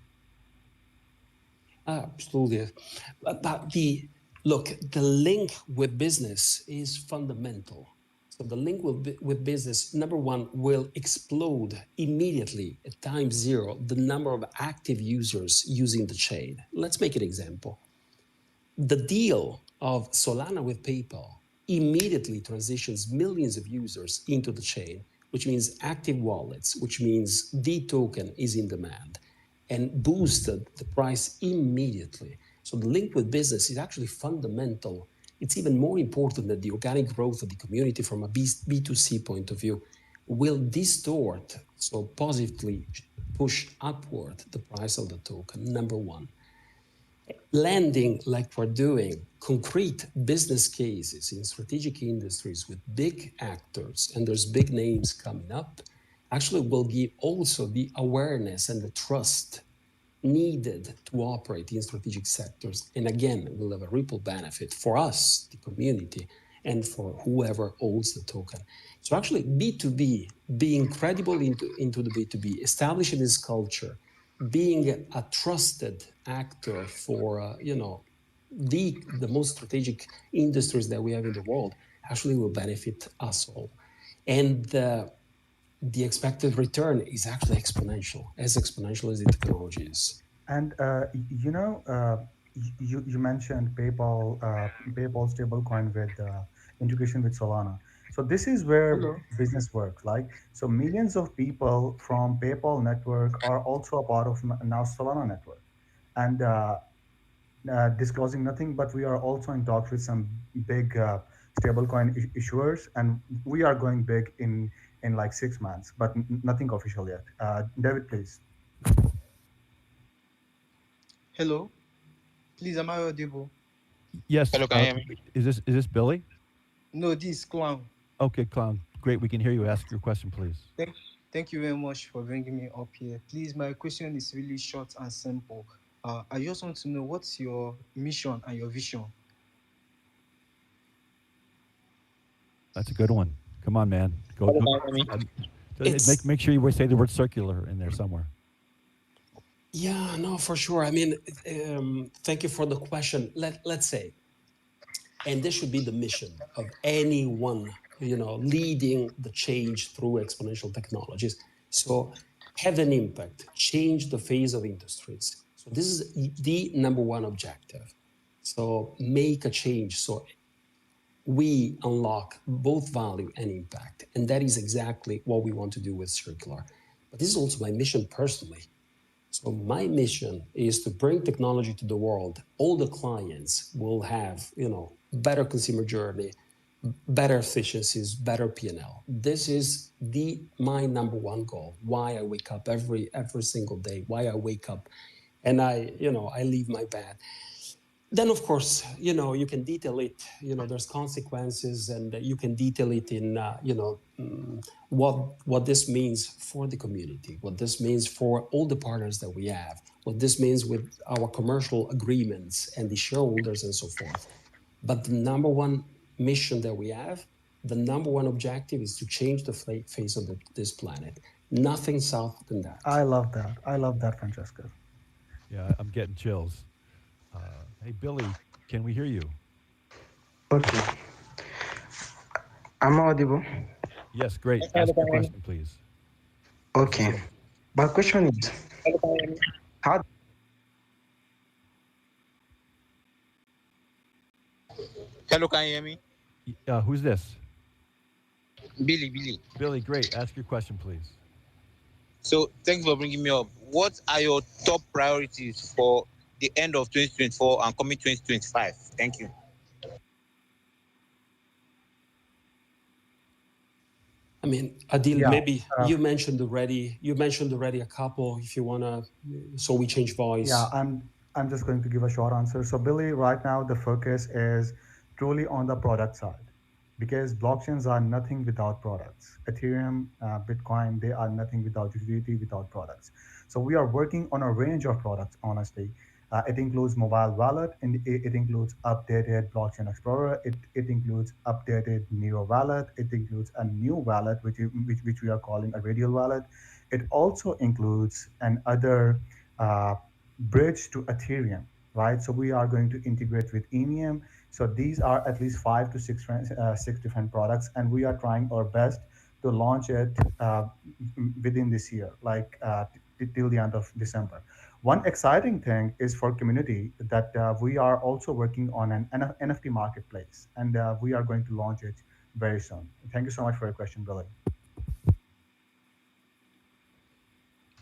Absolutely. But the look, the link with business is fundamental. So the link with business, number one, will explode immediately at time zero the number of active users using the chain. Let's make an example. The deal of Solana with PayPal immediately transitions millions of users into the chain, which means active wallets, which means the token is in demand, and boosted the price immediately. So the link with business is actually fundamental. It's even more important than the organic growth of the community from a B2C point of view will distort, so positively push upward the price of the token, number one. Landing like we're doing concrete business cases in strategic industries with big actors, and there's big names coming up, actually will give also the awareness and the trust needed to operate in strategic sectors. And again, will have a ripple benefit for us, the community, and for whoever owns the token. So actually B2B, being credible into the B2B, establishing this culture, being a trusted actor for the most strategic industries that we have in the world actually will benefit us all. And the expected return is actually exponential as the technology is. And you mentioned PayPal stablecoin with integration with Solana. So this is where Hello. business works. Like, so millions of people from PayPal network are also a part of now Solana network, and disclosing nothing, but we are also in talks with some big stablecoin issuers, and we are going big in like 6 months, but nothing official yet. David, please. Hello, please, am I audible? Yes. Hello, can you hear me? Is this Billy? No, this is clown. Okay, clown. Great. We can hear you. Ask your question, please. Thank, Thank you very much for bringing me up here. Please, my question is really short and simple. I just want to know what's your mission and your vision. That's a good one. Come on, man. Go. Hello, Go. can you hear me? Make It's make sure you say the word circular in there somewhere. yeah, no, for sure. I mean, thank you for the question. Let's say, and this should be the mission of anyone, leading the change through exponential technologies. So have an impact, change the face of industries. So this is the number one objective. So make a change. So we unlock both value and impact. And that is exactly what we want to do with Circular. But this is also my mission personally. So my mission is to bring technology to the world. All the clients will have, better consumer journey, better efficiencies, better P&L. This is my number one goal. Why I wake up every single day. Why I wake up, and I leave my bed. Then of course, you can detail it. There's consequences, and you can detail it in what this means for the community, what this means for all the partners that we have, what this means with our commercial agreements and the shareholders and so forth. But the number one mission that we have, the number one objective, is to change the face of this planet. Nothing south than that. I love that. I love that, Francesco. Yeah, I'm getting chills. Hey, Billy, can we hear you? Okay, I'm audible. Yes, great. Hello, Ask can your you hear me? question, please. This is Okay, him. my question is Hello, can you hear me? how Hello, can you hear me? Who's this? Billy. Billy, great. Ask your question, please. So, thanks for bringing me up. What are your top priorities for the end of 2024 and coming 2025? Thank you. I mean, Adil, Yeah. maybe you mentioned already a couple. If you wanna, so we change Yeah, voice. I'm just going to give a short answer. So Billy, right now the focus is truly on the product side because blockchains are nothing without products. Ethereum, Bitcoin, they are nothing without utility, without products. So we are working on a range of products, honestly. It includes mobile wallet, and it includes updated blockchain explorer. It includes updated Neo wallet. It includes a new wallet, which we are calling a radial wallet. It also includes an other uh, bridge to Ethereum, right? So we are going to integrate with Enium. So these are at least five to six different products, and we are trying our best to launch it within this year, like till the end of December. One exciting thing is for community that we are also working on an NFT marketplace, and we are going to launch it very soon. Thank you so much for your question, Billy.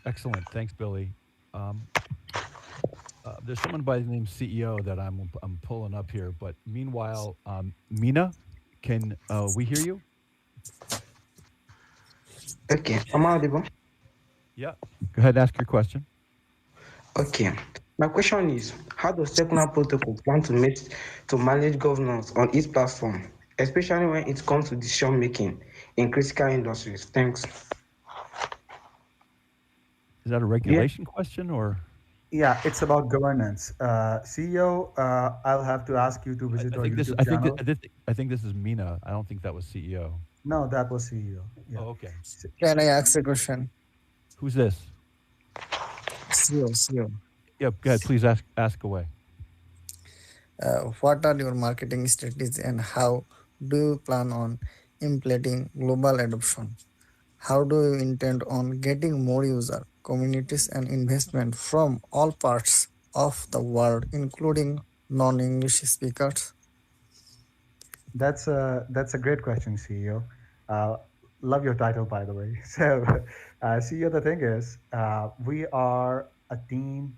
Excellent. Thanks, Billy. Um, there's someone by the name CEO that I'm pulling up here. But meanwhile, Mina, can we hear you? okay, I'm audible. Yeah. Go ahead. Ask your question. Okay, my question is how does Secular Protocol plan to manage governance on its platform, especially when it comes to decision making in critical industries? Thanks. Is that a Yeah, regulation question or? yeah, it's about governance. CEO, I'll have to ask you to I visit our think this. YouTube I think that. channel. I think this is Mina. I don't think that was CEO. No, that was CEO. Yeah. Oh, okay. Can I ask a question? Who's this? CEO, CEO. Yeah. Go ahead. Please ask away. What are your marketing strategies and how do you plan on implementing global adoption? How do you intend on getting more user, communities and investment from all parts of the world, including non-English speakers? That's a great question, CEO. Uh, Love your title, by the way. So, CEO, the thing is, we are a team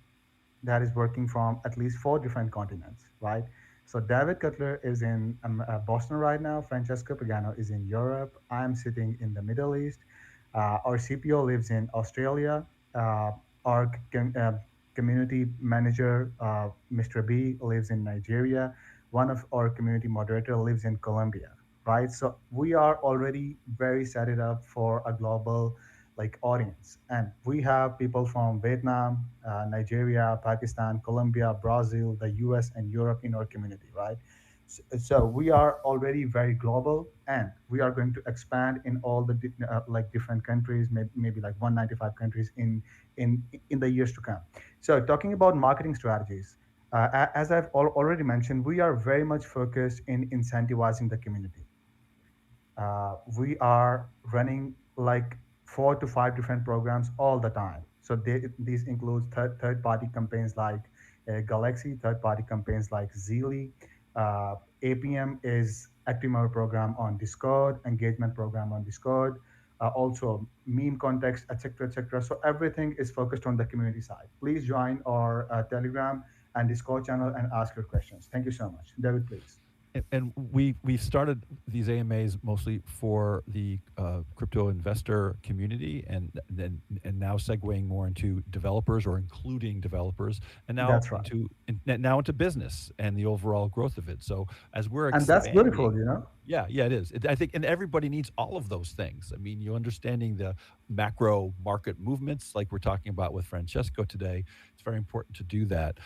that is working from at least four different continents, right? So David Cutler is in Boston right now. Francesco Pagano is in Europe. I'm sitting in the Middle East. Our CPO lives in Australia. Uh, our community manager, Mr. B, lives in Nigeria. One of our community moderator lives in Colombia, right? So we are already very set it up for a global like audience. And we have people from Vietnam, Nigeria, Pakistan, Colombia, Brazil, the US, and Europe in our community, right? So we are already very global, and we are going to expand in all the like different countries, maybe like 195 countries in the years to come. So talking about marketing strategies, as I've already mentioned, we are very much focused in incentivizing the community. We are running like 4 to 5 different programs all the time. So these include third party campaigns like Galaxy, third party campaigns like Zeely. APM is active member program on Discord, engagement program on Discord, also meme context, etc., etc. So everything is focused on the community side. Please join our Telegram and Discord channel and ask your questions. Thank you so much, David. Please. And we started these AMAs mostly for the crypto investor community, and now segueing more into developers or including developers, and now That's right. now into business and the overall growth of it. So as we're And that's beautiful, expanding, you know? yeah, it is. I think, and everybody needs all of those things. I mean, you understanding the macro market movements, like we're talking about with Francesco today. It's very important to do that.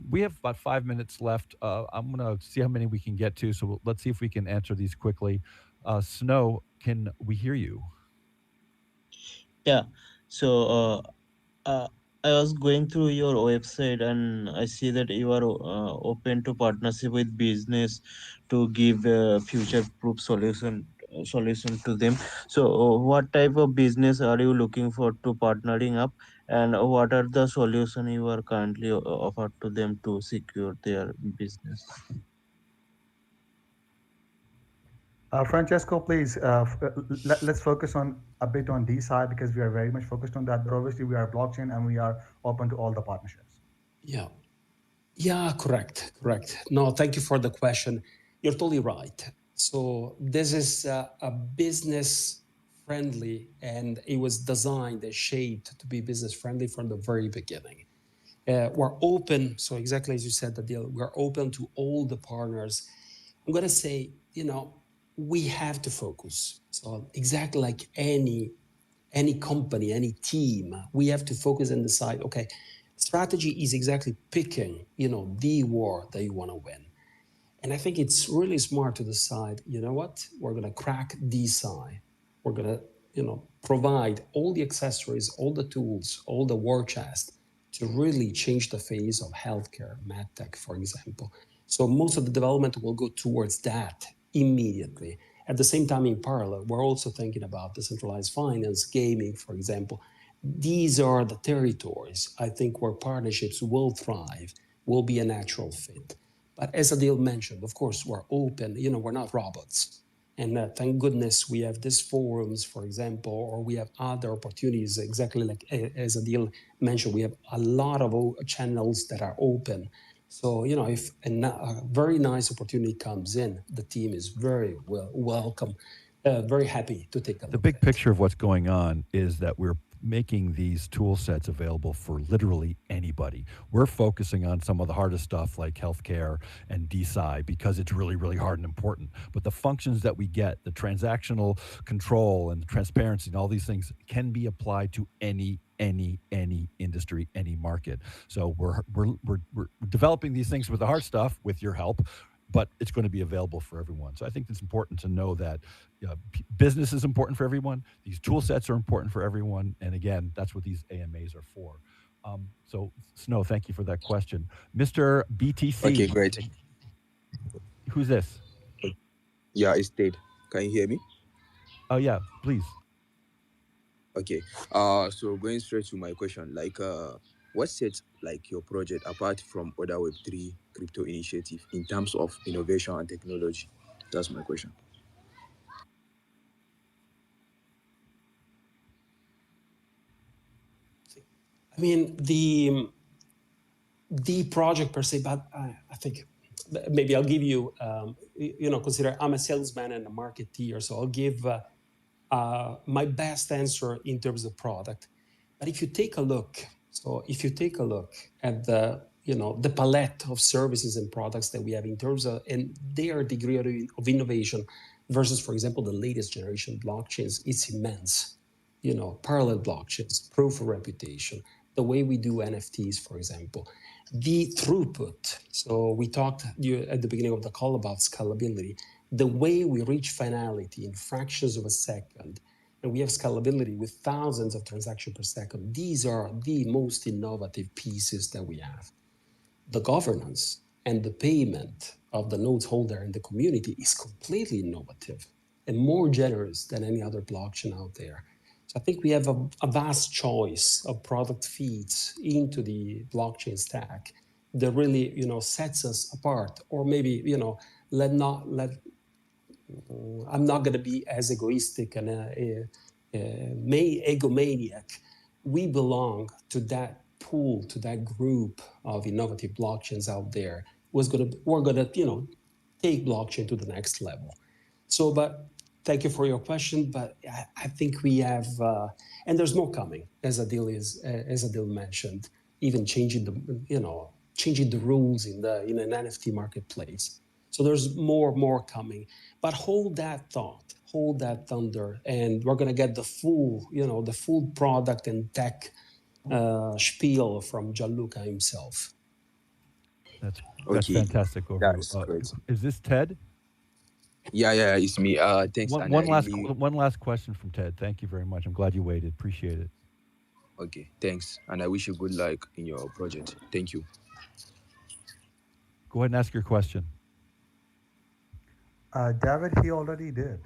We have about 5 minutes left. I'm going to see how many we can get to. So let's see if we can answer these quickly. Snow, can we hear you? Yeah. So uh, I was going through your website and I see that you are open to partnership with business to give future proof solution to them. So what type of business are you looking for to partnering up, and what are the solution you are currently offered to them to secure their business? Francesco, please, let's focus on a bit on D side because we are very much focused on that. But obviously, we are blockchain and we are open to all the partnerships. Yeah. Yeah, correct. No, thank you for the question. You're totally right. So this is a business friendly, and it was designed and shaped to be business friendly from the very beginning. We're open, so exactly as you said, the deal, we're open to all the partners. I'm going to say, we have to focus. So exactly like any company, any team, we have to focus and decide, okay, strategy is exactly picking, the war that you want to win. And I think it's really smart to decide, you know what, we're going to crack this side. We're going to, provide all the accessories, all the tools, all the war chest to really change the face of healthcare, medtech, for example. So most of the development will go towards that immediately. At the same time, in parallel, we're also thinking about decentralized finance, gaming, for example. These are the territories, I think, where partnerships will thrive, will be a natural fit. But as Adil mentioned, of course, we're open. We're not robots. And thank goodness we have these forums, for example, or we have other opportunities, exactly like as Adil mentioned, we have a lot of channels that are open. So, if a very nice opportunity comes in, the team is very welcome, very happy to take a look. The big picture of what's going on is that we're making these tool sets available for literally anybody. We're focusing on some of the hardest stuff like healthcare and DeSci because it's really, really hard and important. But the functions that we get, the transactional control and the transparency and all these things can be applied to any industry, any market. So we're developing these things with the hard stuff with your help, but it's going to be available for everyone. So I think it's important to know that business is important for everyone. These tool sets are important for everyone. And again, that's what these AMAs are for. So Snow, thank you for that question. Mr. BTC. Okay, great. Who's this? Yeah, it's Ted. Can you hear me? Oh yeah, please. Okay. So going straight to my question, like what sets like your project apart from other Web3 crypto initiative in terms of innovation and technology? That's my question. I mean, the project per se, but I think maybe I'll give you, consider I'm a salesman and a marketeer, so I'll give my best answer in terms of product. But if you take a look at the palette of services and products that we have in terms of, and their degree of innovation versus, for example, the latest generation blockchains, it's immense. parallel blockchains, proof of reputation, the way we do NFTs, for example, the throughput. So we talked at the beginning of the call about scalability, the way we reach finality in fractions of a second, and we have scalability with thousands of transactions per second. These are the most innovative pieces that we have. The governance and the payment of the nodes holder in the community is completely innovative and more generous than any other blockchain out there. So I think we have a vast choice of product feeds into the blockchain stack that really, sets us apart. Or maybe, I'm not going to be as egoistic and egomaniac. We belong to that pool, to that group of innovative blockchains out there. We're gonna, take blockchain to the next level. So, but thank you for your question. But I think we have, and there's more coming, as Adil mentioned, even changing the rules in an NFT marketplace. So there's more coming. But hold that thought, hold that thunder, and we're gonna get the full product and tech spiel from Gianluca himself. That's Okay, fantastic overview. that's great. Is this Ted? Yeah, it's me. Thanks, and I really One last question from Ted. Thank you very much. I'm glad you waited. Appreciate it. okay. Thanks, and I wish you good luck in your project. Thank you. Go ahead and ask your question. David, he already did.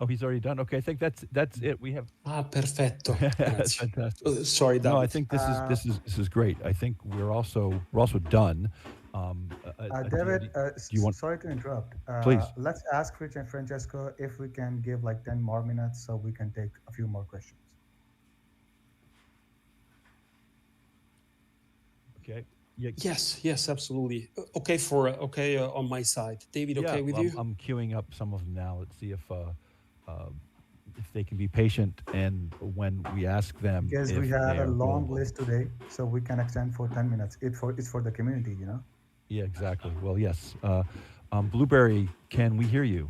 Oh, he's already done. Okay, I think that's it. We have perfetto. That's fantastic. Sorry, David. No, I think this is great. I think we're also done. David, do you want? sorry to interrupt. Please. Let's ask Francesco if we can give like 10 more minutes so we can take a few more questions. Okay. Yes, absolutely. Okay, on my side. David, okay with you? I'm queuing up some of them now. Let's see if they can be patient, and when we ask them, because if we had they a are long available. list today, so we can extend for 10 minutes. It's for the community, Yeah, exactly. Well, yes. Blueberry, can we hear you?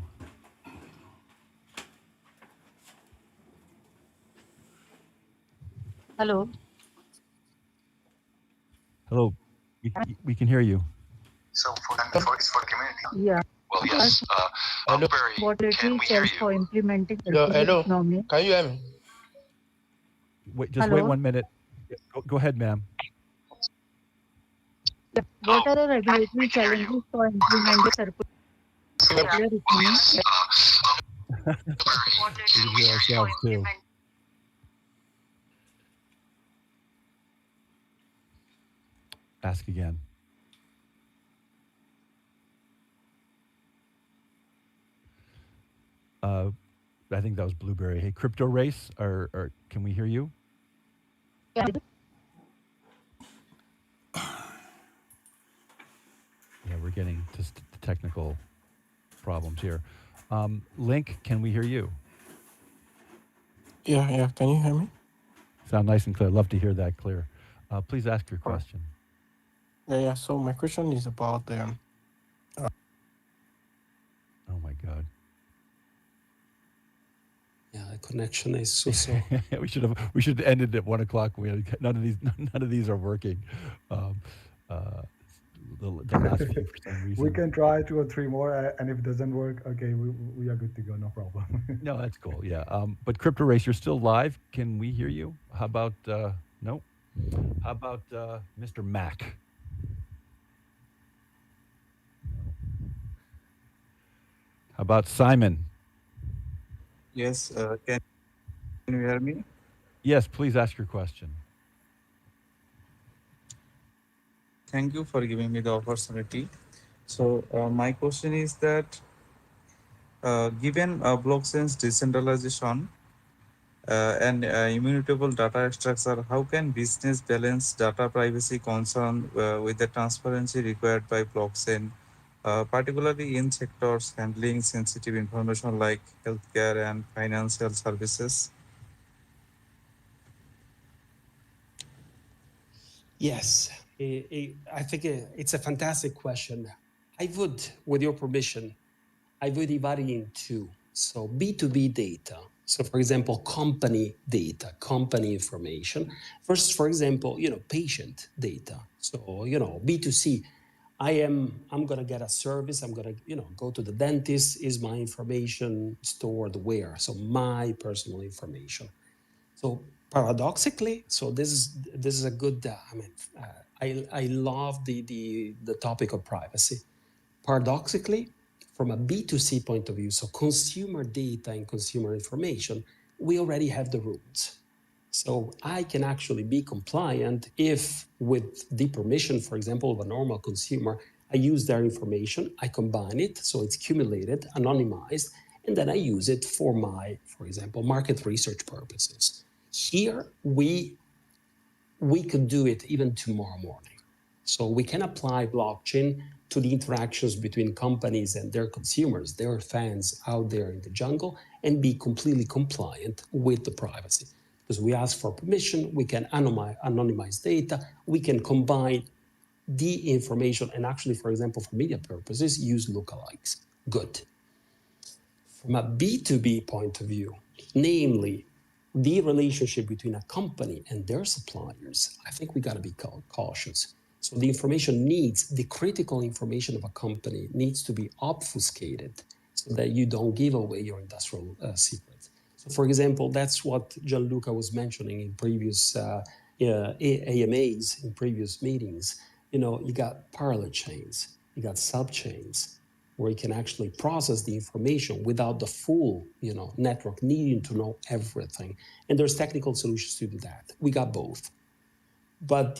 Hello. Hello. We can hear you. So it's for the community. Yeah. Well, yes. Blueberry, can we hear you? For implementing Hello. economy. Can you hear me? Wait 1 minute. Go ahead, ma'am. What are the regulatory challenges for implementing circular economy? We can hear ourselves too. Ask again. I think that was Blueberry. Hey, Crypto Race, or can we hear you? Yeah. Yeah, we're getting just technical problems here. Link, can we hear you? Yeah. Can you hear me? Sound nice and clear. Love to hear that clear. Please ask your question. Yeah. So my question is about Oh my God. Yeah, the connection is so. we should have ended at 1 o'clock. None of these are working. The last few for some reason. We can try 2 or 3 more, and if it doesn't work, okay, we are good to go. No problem. No, that's cool. Yeah. But Crypto Race, you're still live. Can we hear you? How about no? How about Mr. Mac? How about Simon? Yes, can you hear me? Yes, please ask your question. Thank you for giving me the opportunity. So my question is that given blockchain's decentralization and immutable data structure, how can business balance data privacy concern with the transparency required by blockchain, particularly in sectors handling sensitive information like healthcare and financial services? Yes, I think it's a fantastic question. I would, with your permission, divide it in two. So B2B data. So for example, company data, company information versus, for example, patient data. So, B2C, I'm going to get a service. I'm going to, go to the dentist. Is my information stored where? So my personal information. So paradoxically, so this is a good, I love the topic of privacy. Paradoxically, from a B2C point of view, so consumer data and consumer information, we already have the rules. So I can actually be compliant if, with the permission, for example, of a normal consumer, I use their information, I combine it, so it's cumulated, anonymized, and then I use it for my, for example, market research purposes. Here, we could do it even tomorrow morning. So we can apply blockchain to the interactions between companies and their consumers, their fans out there in the jungle, and be completely compliant with the privacy. Because we ask for permission, we can anonymize data, we can combine the information, and actually, for example, for media purposes, use lookalikes. Good. From a B2B point of view, namely the relationship between a company and their suppliers, I think we got to be cautious. So the information the critical information of a company needs to be obfuscated so that you don't give away your industrial secrets. So for example, that's what Gianluca was mentioning in previous AMAs, in previous meetings. You got parallel chains, you got subchains, where you can actually process the information without the full, network needing to know everything. And there's technical solutions to do that. We got both. But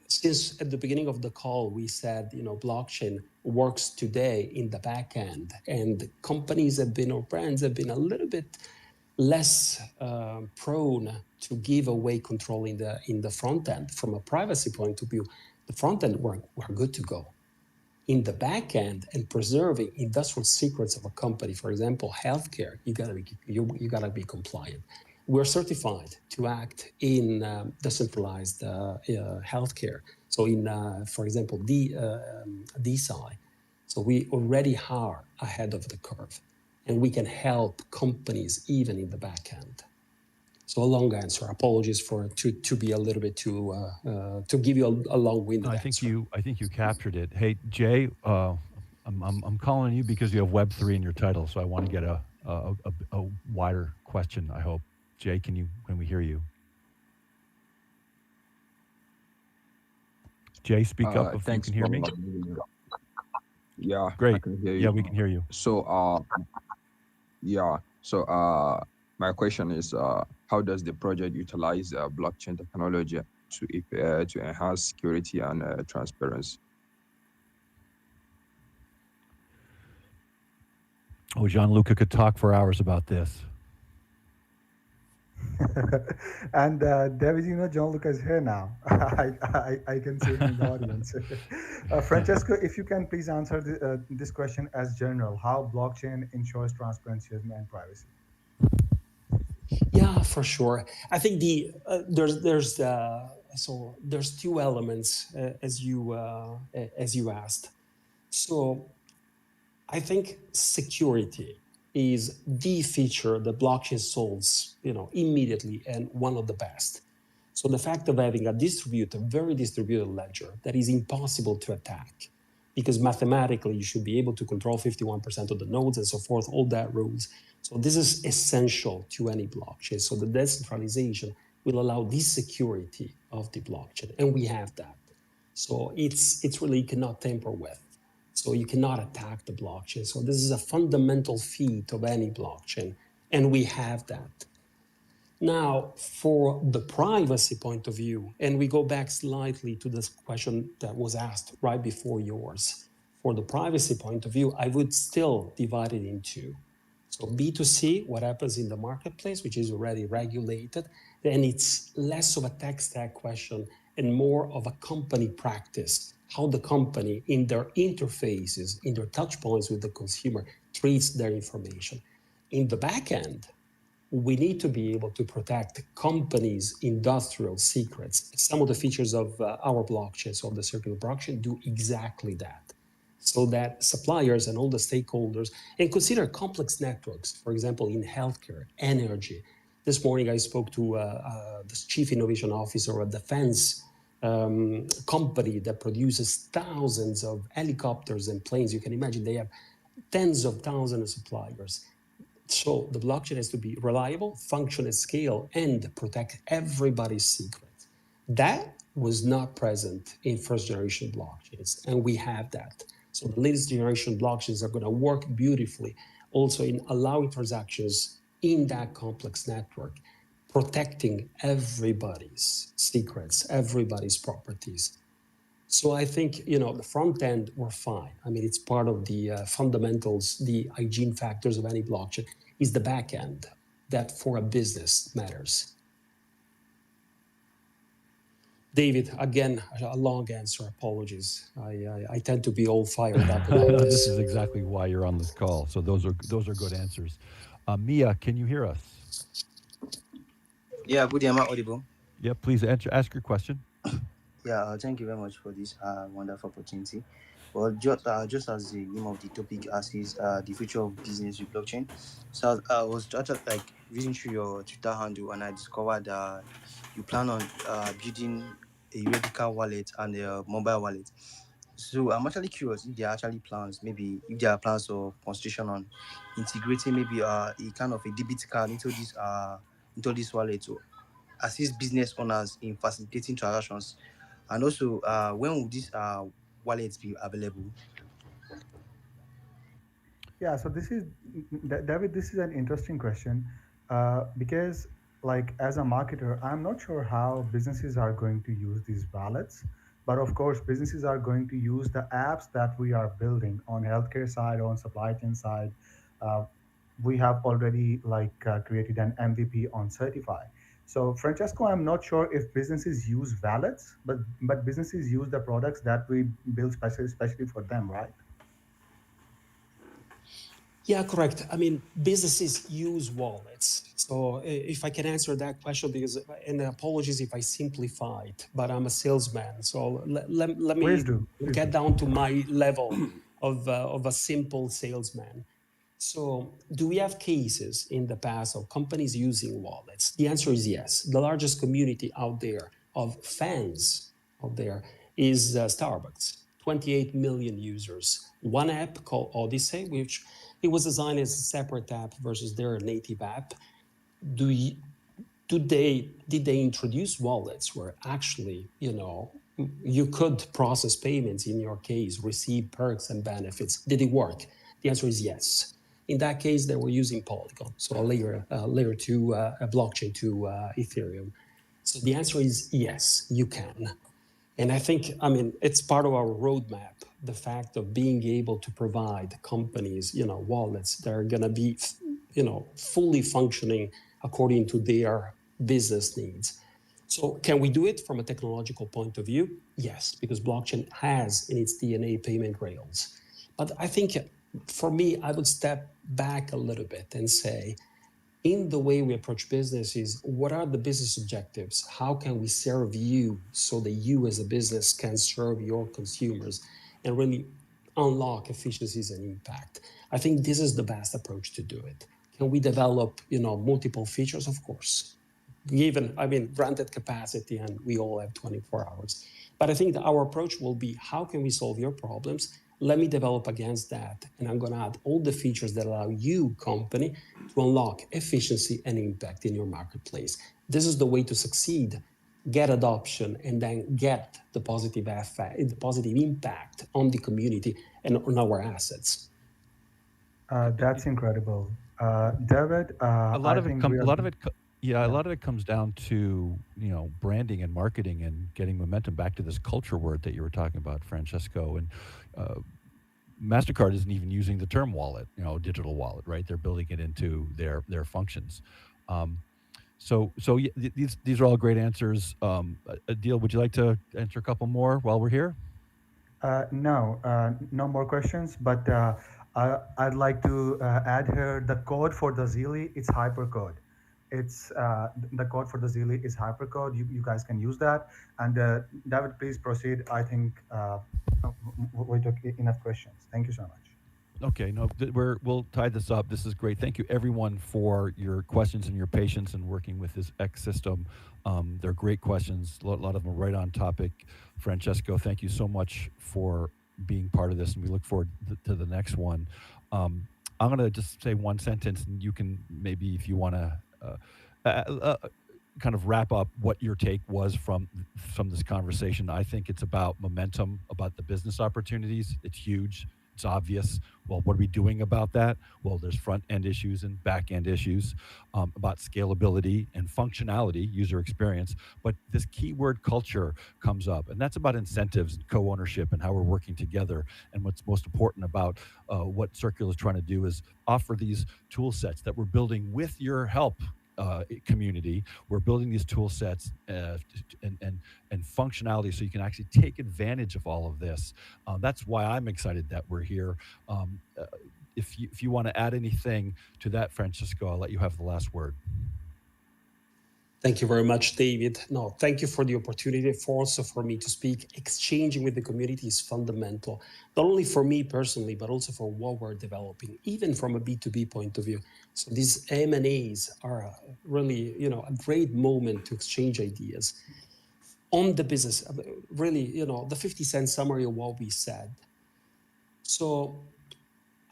since at the beginning of the call, we said, blockchain works today in the back end, and companies have been, or brands have been a little bit less prone to give away control in the front end. From a privacy point of view, the front end, we're good to go. In the back end and preserving industrial secrets of a company, for example, healthcare, you gotta be compliant. We're certified to act in decentralized healthcare. So in, for example, DeSci. So we already are ahead of the curve, and we can help companies even in the back end. So a long answer. Apologies to be a little bit to give you a long-winded answer. I think you captured it. Hey, Jay, I'm calling you because you have Web3 in your title, so I want to get a wider question. I hope, Jay, can we hear you? Jay, speak up if you can hear me. Yeah, great. I can hear you. Yeah, we can hear you. So, my question is, how does the project utilize blockchain technology to enhance security and transparency? Oh, Gianluca could talk for hours about this. And David, Gianluca is here now. I can see him in the audience. Francesco, if you can please answer this question as general, how blockchain ensures transparency and privacy? Yeah, for sure. I think there's two elements as you asked. So I think security is the feature that blockchain solves, immediately, and one of the best. So the fact of having a very distributed ledger that is impossible to attack, because mathematically you should be able to control 51% of the nodes and so forth, all that rules. So this is essential to any blockchain. So the decentralization will allow this security of the blockchain, and we have that. So it's really, you cannot tamper with. So you cannot attack the blockchain. So this is a fundamental feat of any blockchain, and we have that. Now, for the privacy point of view, and we go back slightly to this question that was asked right before yours. For the privacy point of view, I would still divide it into. So B2C, what happens in the marketplace, which is already regulated, then it's less of a tech stack question and more of a company practice, how the company in their interfaces, in their touch points with the consumer, treats their information. In the back end, we need to be able to protect companies' industrial secrets. Some of the features of our blockchain, so of the circular blockchain, do exactly that. so that suppliers and all the stakeholders, and consider complex networks, for example, in healthcare, energy. This morning I spoke to the chief innovation officer of a defense company that produces thousands of helicopters and planes. You can imagine they have tens of thousands of suppliers. So the blockchain has to be reliable, function at scale, and protect everybody's secret. That was not present in first generation blockchains, and we have that. So the latest generation blockchains are going to work beautifully also in allowing transactions in that complex network, protecting everybody's secrets, everybody's properties. So I think, the front end, we're fine. I mean, it's part of the fundamentals, the hygiene factors of any blockchain. Is the back end that for a business matters. David, again, a long answer. Apologies. I tend to be all fired up about This this. is exactly why you're on this call. So those are good answers. Mia, can you hear us? Yeah, good day. Am I audible? Yeah, please ask your question. Yeah, thank you very much for this wonderful opportunity. Well, just as the name of the topic says, the future of business with blockchain. So I was just like reading through your Twitter handle, and I discovered you plan on building a replica wallet and a mobile wallet. So I'm actually curious if there are actually plans, maybe if there are plans of constitution on integrating maybe a kind of a debit card into this wallet to assist business owners in facilitating transactions. And also, when will these wallets be available? Yeah, so this is David. This is an interesting question because, like, as a marketer, I'm not sure how businesses are going to use these wallets, but of course, businesses are going to use the apps that we are building on healthcare side, on supply chain side. Uh, we have already created an MVP on Certify. So, Francesco, I'm not sure if businesses use wallets, but businesses use the products that we build especially for them, right? Yeah, correct. I mean, businesses use wallets. So if I can answer that question, because, and apologies if I simplify it, but I'm a salesman. So let Please me do. Please get do. down to my level of a simple salesman. So do we have cases in the past of companies using wallets? The answer is yes. The largest community out there of fans out there is Starbucks. 28 million users. One app called Odyssey, which it was designed as a separate app versus their native app. Did they introduce wallets where actually, you could process payments in your case, receive perks and benefits? Did it work? The answer is yes. In that case, they were using Polygon, so a layer two, a blockchain to Ethereum. So the answer is yes, you can. And I think, it's part of our roadmap, the fact of being able to provide companies, wallets that are going to be, fully functioning according to their business needs. So can we do it from a technological point of view? Yes, because blockchain has in its DNA payment rails. But I think for me, I would step back a little bit and say, in the way we approach business is what are the business objectives? How can we serve you so that you as a business can serve your consumers and really unlock efficiencies and impact? I think this is the best approach to do it. Can we develop, multiple features? Of course. Granted capacity, and we all have 24 hours. But I think that our approach will be, how can we solve your problems? Let me develop against that, and I'm going to add all the features that allow you, company, to unlock efficiency and impact in your marketplace. This is the way to succeed, get adoption, and then get the positive effect, the positive impact on the community and on our assets. That's incredible, David. A lot I of it think comes. we A are. lot of it. Yeah, a Yeah. lot of it comes down to branding and marketing and getting momentum. Back to this culture word that you were talking about, Francesco, and uh, Mastercard isn't even using the term wallet. Digital wallet, right? They're building it into their functions. Um, so yeah, these are all great answers. Adil, would you like to answer a couple more while we're here? No, no more questions. But I'd like to add here the code for the Zili. It's hypercode. It's the code for the Zili is hypercode. You guys can use that. And David, please proceed. I think we took enough questions. Thank you so much. Okay, no, we'll tie this up. This is great. Thank you, everyone, for your questions and your patience in working with this X system. They're great questions. A lot of them are right on topic. Francesco, thank you so much for being part of this, and we look forward to the next one. I'm going to just say one sentence, and you can maybe, if you want to, kind of wrap up what your take was from this conversation. I think it's about momentum, about the business opportunities. It's huge. It's obvious. Well, what are we doing about that? Well, there's front end issues and back end issues, about scalability and functionality, user experience. But this keyword culture comes up, and that's about incentives and co-ownership and how we're working together. And what's most important about what Circular is trying to do is offer these tool sets that we're building with your help. Community, we're building these tool sets and functionality so you can actually take advantage of all of this. That's why I'm excited that we're here. If you want to add anything to that, Francesco, I'll let you have the last word. Thank you very much, David. No, thank you for the opportunity, also for me to speak. Exchanging with the community is fundamental, not only for me personally, but also for what we're developing, even from a B2B point of view. So these M&As are really, a great moment to exchange ideas on the business. Really, the 50-cent summary of what we said. So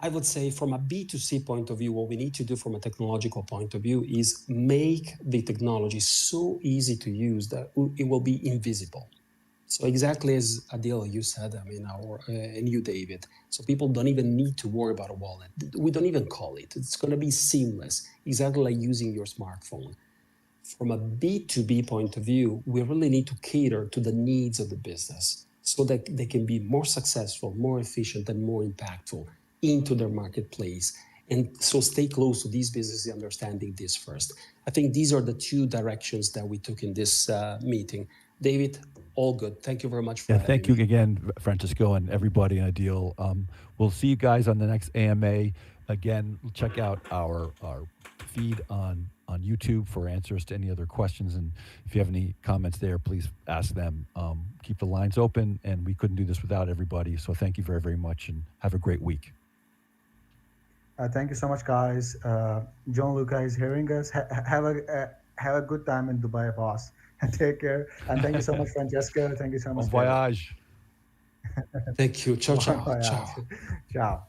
I would say from a B2C point of view, what we need to do from a technological point of view is make the technology so easy to use that it will be invisible. So exactly as Adil, you said, and you, David. So people don't even need to worry about a wallet. We don't even call it. It's going to be seamless, exactly like using your smartphone. From a B2B point of view, we really need to cater to the needs of the business so that they can be more successful, more efficient, and more impactful into their marketplace. And so stay close to these businesses, understanding this first. I think these are the two directions that we took in this meeting. David, all good. Thank you very much for having thank you me. again, Francesco, and everybody in Ideal. We'll see you guys on the next AMA. Again, check out our feed on YouTube for answers to any other questions. And if you have any comments there, please ask them. Keep the lines open, and we couldn't do this without everybody. So thank you very, very much, and have a great week. Thank you so much, guys. John Luca is hearing us. Have a good time in Dubai, boss. Take care. And thank you so much, Francesco. Thank you so much. Bon voyage. Thank you. Ciao, ciao. Bon voyage. Ciao. Ciao.